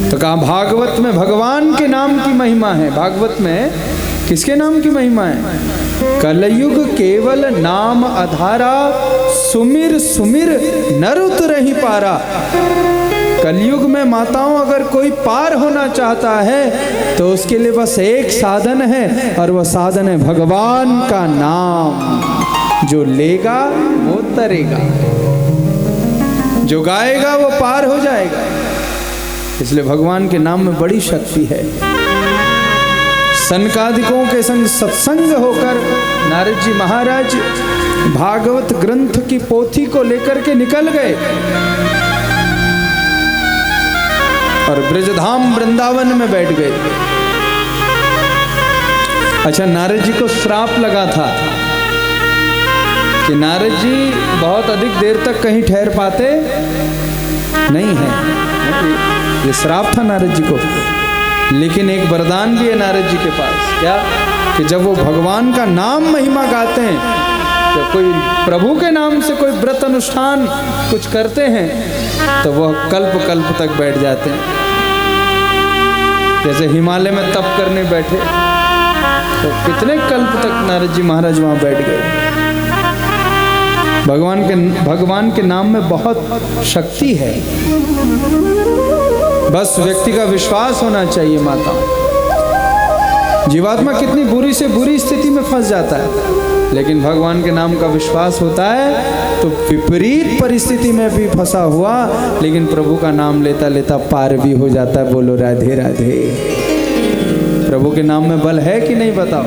तो कहा भागवत में भगवान के नाम की महिमा है। भागवत में किसके नाम की महिमा है? कलयुग केवल नाम आधारा, सुमिर सुमिर नर उतरहि पारा। कलयुग में माताओं अगर कोई पार होना चाहता है तो उसके लिए बस एक साधन है, और वह साधन है भगवान का नाम। जो लेगा वो तरेगा, जो गाएगा वो पार हो जाएगा। इसलिए भगवान के नाम में बड़ी शक्ति है। सनकादिकों के संग सत्संग होकर नारद जी महाराज भागवत ग्रंथ की पोथी को लेकर के निकल गए और ब्रजधाम वृंदावन में बैठ गए। अच्छा, नारद जी को श्राप लगा था कि नारद जी बहुत अधिक देर तक कहीं ठहर पाते नहीं है। ये श्राप था नारद जी को। लेकिन एक वरदान भी है नारद जी के पास, क्या कि जब वो भगवान का नाम महिमा गाते हैं, जब कोई प्रभु के नाम से कोई व्रत अनुष्ठान कुछ करते हैं तो वह कल्प कल्प तक बैठ जाते हैं। जैसे हिमालय में तप करने बैठे तो कितने कल्प तक नारद जी महाराज वहां बैठ गए। भगवान के नाम में बहुत शक्ति है, बस व्यक्ति का विश्वास होना चाहिए। माता, जीवात्मा कितनी बुरी से बुरी स्थिति में फंस जाता है, लेकिन भगवान के नाम का विश्वास होता है तो विपरीत परिस्थिति में भी फंसा हुआ लेकिन प्रभु का नाम लेता लेता पार भी हो जाता है। बोलो राधे राधे। प्रभु के नाम में बल है कि नहीं बताओ?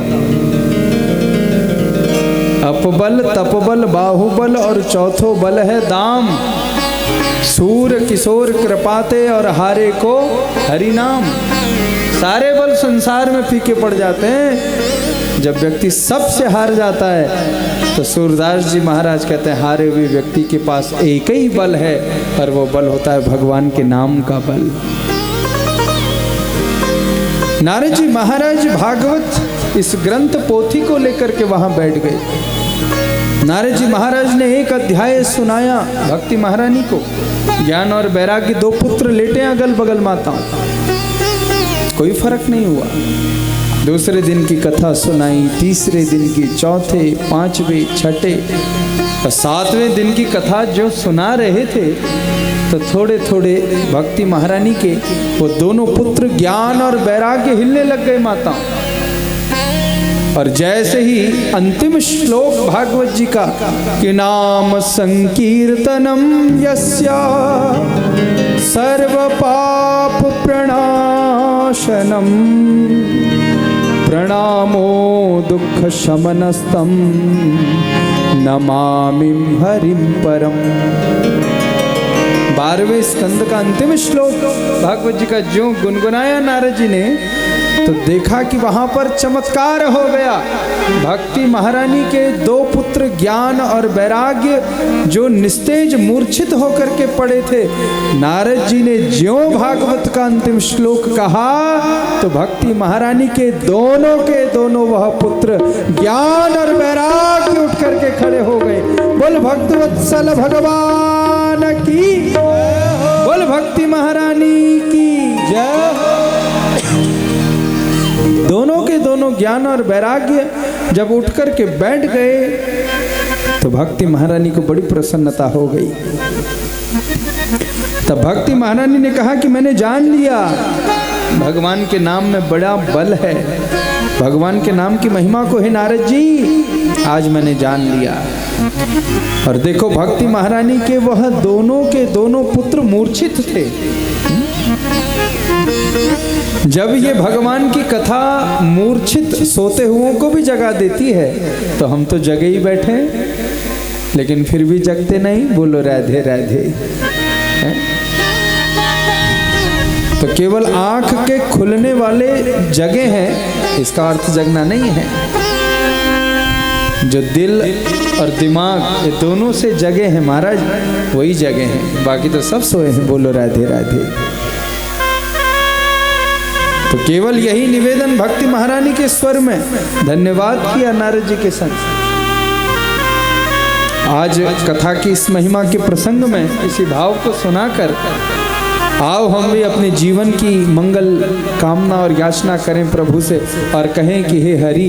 अपबल, तपबल, बाहुबल और चौथो बल है दाम। सूर किशोर कृपाते और हारे को हरि नाम। सारे बल संसार में फीके पड़ जाते हैं। जब व्यक्ति सबसे हार जाता है तो सूरदास जी महाराज कहते हैं हारे हुए व्यक्ति के पास एक ही बल है और वो बल होता है भगवान के नाम का बल। नारद जी महाराज भागवत इस ग्रंथ पोथी को लेकर के वहां बैठ गए। नारद जी महाराज ने एक अध्याय सुनाया भक्ति महारानी को। ज्ञान और वैराग्य दो पुत्र लेटे अगल बगल माताओं, कोई फर्क नहीं हुआ। दूसरे दिन की कथा सुनाई, तीसरे दिन की, चौथे, पांचवें, छठे और सातवें दिन की कथा जो सुना रहे थे तो थोड़े थोड़े भक्ति महारानी के वो दोनों पुत्र ज्ञान और वैराग्य हिलने लग गए माताओं। और जैसे ही अंतिम श्लोक भागवत जी का कि नाम संकीर्तनम यस्या सर्व पाप प्रणाशनम प्रणामो दुख शमनस्तम नमामि हरिम परम। 12वें स्कंद का अंतिम श्लोक भागवत जी का जो गुनगुनाया नारद जी ने तो देखा कि वहां पर चमत्कार हो गया। भक्ति महारानी के दो पुत्र ज्ञान और वैराग्य जो निस्तेज मूर्छित होकर के पड़े थे, नारद जी ने ज्यों भागवत का अंतिम श्लोक कहा तो भक्ति महारानी के दोनों वह पुत्र ज्ञान और वैराग्य उठ करके खड़े हो गए। बोल भक्तवत्सल भगवान की, बोल भक्ति महारानी की जय। दोनों के दोनों ज्ञान और वैराग्य जब उठ कर के बैठ गए तो भक्ति महारानी को बड़ी प्रसन्नता हो गई। तब भक्ति महारानी ने कहा कि मैंने जान लिया भगवान के नाम में बड़ा बल है, भगवान के नाम की महिमा को है नारद जी, आज मैंने जान लिया। और देखो भक्ति महारानी के वह दोनों के दोनों पुत्र मूर्छित थे। जब ये भगवान की कथा मूर्छित सोते हुओं को भी जगा देती है तो हम तो जगे ही बैठे लेकिन फिर भी जगते नहीं। बोलो राधे राधे। तो केवल आंख के खुलने वाले जगे हैं इसका अर्थ जगना नहीं है। जो दिल और दिमाग ये दोनों से जगे हैं महाराज वही जगे हैं, बाकी तो सब सोए हैं। बोलो राधे राधे। तो केवल यही निवेदन भक्ति महारानी के स्वर में धन्यवाद किया नारद जी के संग। आज कथा की इस महिमा के प्रसंग में इसी भाव को सुनाकर आओ हम भी अपने जीवन की मंगल कामना और याचना करें प्रभु से और कहें कि हे हरि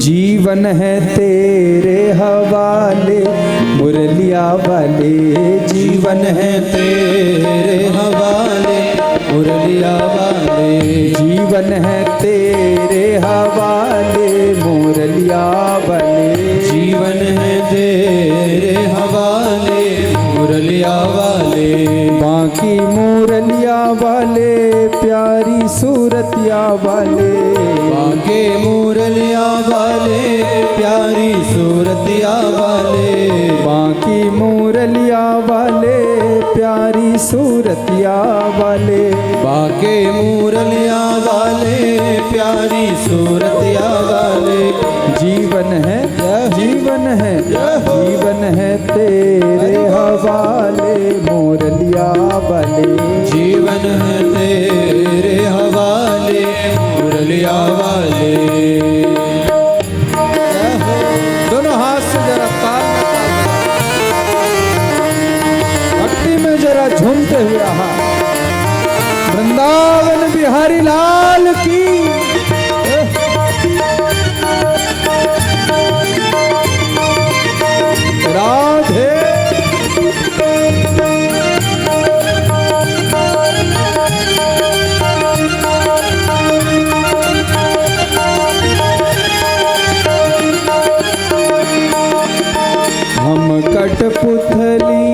जीवन है तेरे हवाले मुरलिया वाले, जीवन है तेरे हवाले मुरलिया वाले, जीवन है तेरे हवाले मुरलिया वाले, जीवन है तेरे हवाले मुरलिया वाले, बाकी मुरलिया वाले सूरतिया वाले,
बांके मुरलिया वाले प्यारी सूरतिया वाले,
बांकी मुरलिया वाले प्यारी सूरतिया वाले,
बांके मुरलिया वाले प्यारी सूरतिया वाले।
जीवन है जीवन है जीवन है तेरे हवाले मुरलिया वाले,
जीवन है तेरे हवाले मुरलिया वाले।
दोनों हाथ से जरा ताल भक्ति में जरा झूमते हुए आहा। वृंदावन बिहारी लाल की राधे। हम कठपुतली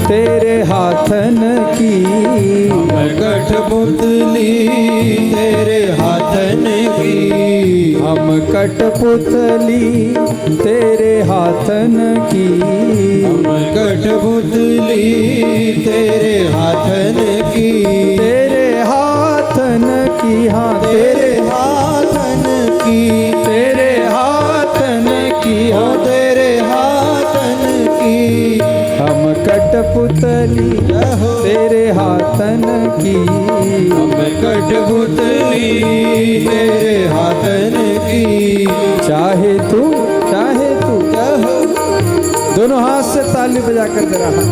तेरे हाथन की,
हम कठपुतली तेरे हाथन की,
हम कठपुतली तेरे हाथन की,
हम कठपुतली तेरे हाथन की,
तेरे हाथन की, हाँ
तेरे हाथन की,
तेरे हाथन की,
ओ
हाँ
तेरे हाथन की।
हम कठपुतली तेरे हाथन की,
हम कठपुतली तेरे हाथन की।
चाहे तू दोनों हाथ से ताली बजा कर दे रहा।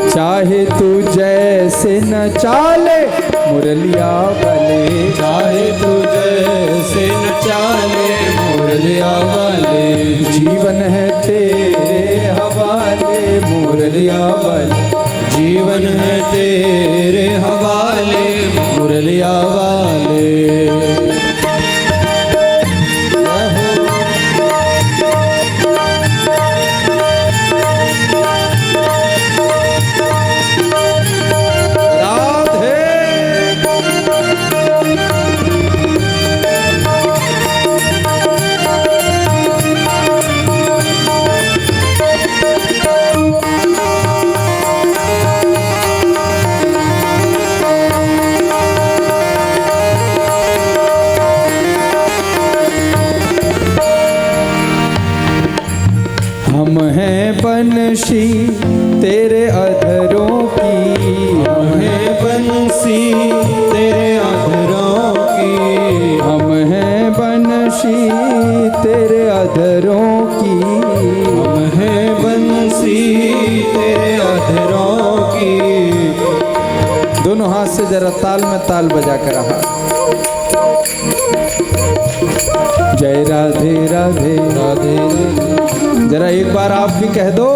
चाहे तू जैसे न चाले मुरलिया वाले,
चाहे तू जैसे न चाले मुरलिया वाले,
जीवन है तेरे हवाले मुरलिया वाले,
जीवन है तेरे हवाले मुरलिया वाले।
हम हैं बंशी तेरे अधरों की,
हम हैं बंसी तेरे अधरों की,
हम हैं बंशी तेरे अधरों की,
हम हैं बंसी तेरे अधरों की।
दोनों हाथ से जरा ताल में ताल बजा कर रहा। जय राधे राधे
राधे राधे
जरा एक बार आप भी कह दो।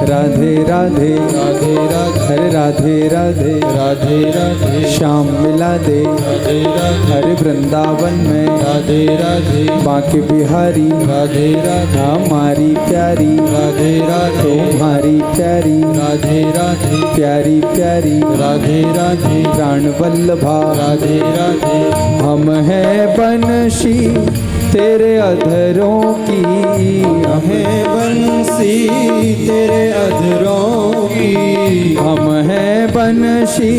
राधे राधे
राधे राधे
हरे राधे राधे
राधे राधे
श्याम मिला दे
राधे राधे
हरे वृंदावन में
राधे राधे
बांके बिहारी
राधे राधे
हमारी प्यारी
राधे राधे
तुम्हारी प्यारी
राधे राधे
प्यारी प्यारी
राधे राधे
प्राण वल्लभा
राधे राधे।
हम हैं बंशी तेरे अधरों की,
हमें बंसी तेरे अधरों की,
हम हैं बंशी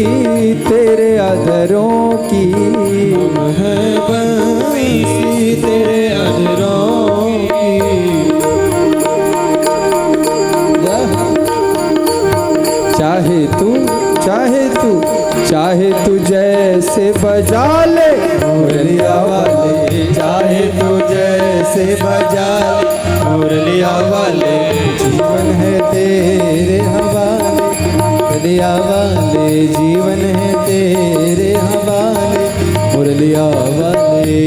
तेरे अधरों की,
हम हैं बंसी तेरे अधरों की।
चाहे तू जैसे बजा ले मुरलिया वाले,
चाहे तू जैसे बजा ले मुरलिया वाले,
जीवन है तेरे हवाले मुरलिया वाले, जीवन है तेरे हवाले मुरलिया वाले।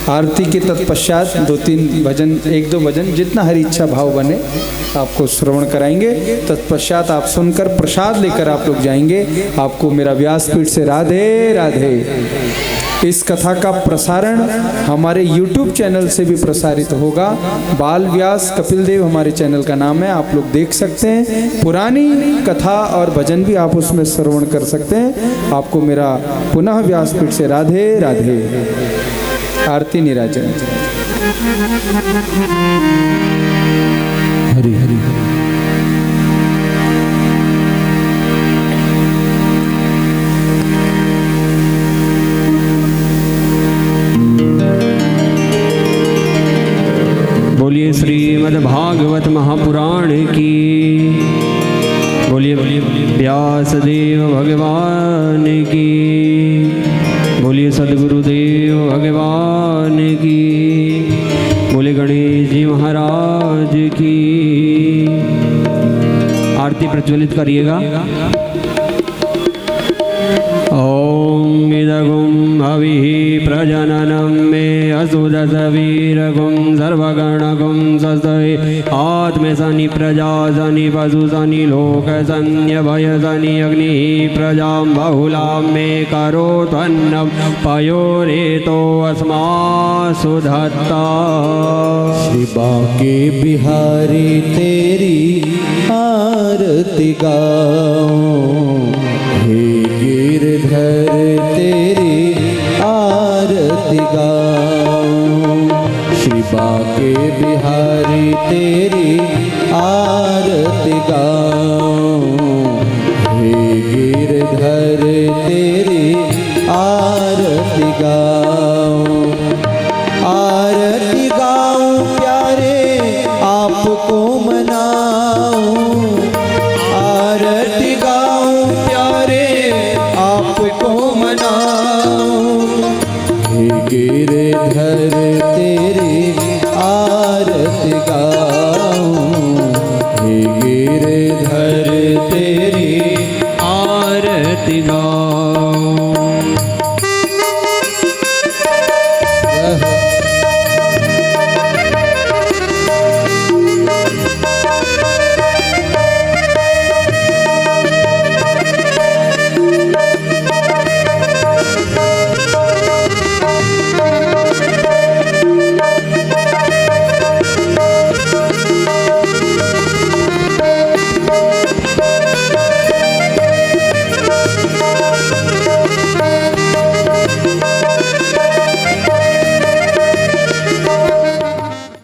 आरती के तत्पश्चात 2-3 भजन, 1-2 भजन जितना हरी इच्छा भाव बने आपको श्रवण कराएंगे। तत्पश्चात आप सुनकर प्रसाद लेकर आप लोग जाएंगे। आपको मेरा व्यासपीठ से राधे राधे। इस कथा का प्रसारण हमारे YouTube चैनल से भी प्रसारित होगा। बाल व्यास कपिल देव हमारे चैनल का नाम है, आप लोग देख सकते हैं। पुरानी कथा और भजन भी आप उसमें श्रवण कर सकते हैं। आपको मेरा पुनः व्यासपीठ से राधे राधे। आरती निराजन।
हरि हरि हरि।
बोलिए श्रीमद्भागवत महापुराण की, बोलिए व्यासदेव भगवान की, बोलिए सद्गुरुदेव भगवान की, बोले गणेश जी महाराज की। आरती प्रज्वलित करिएगा। ओम इदगुम हविः प्रजननम मे असुदसवीरगुम सर्वगणगुम सस्तये आत्मे सनि प्रजा सनि पशु सनि लोक सन्यभय सनि अग्निः प्रजां बहुलां मे करोत्वन्नं पयोरेतो अस्मासु धत्ता।
श्री बांके बिहारी तेरी आरती गाऊं, हे गिरधर तेरी आरती गाऊं। श्री बांके बिहारी तेरी आरती गाऊं, हे गिरधर तेरी आरती गाऊं। आरती गाऊं प्यारे आपको मनाऊं, आरती गाऊं प्यारे आपको मनाऊं। हे गिरधर तेरी आरती गाऊं, हे गिरधर तेरी
आरती गाऊं।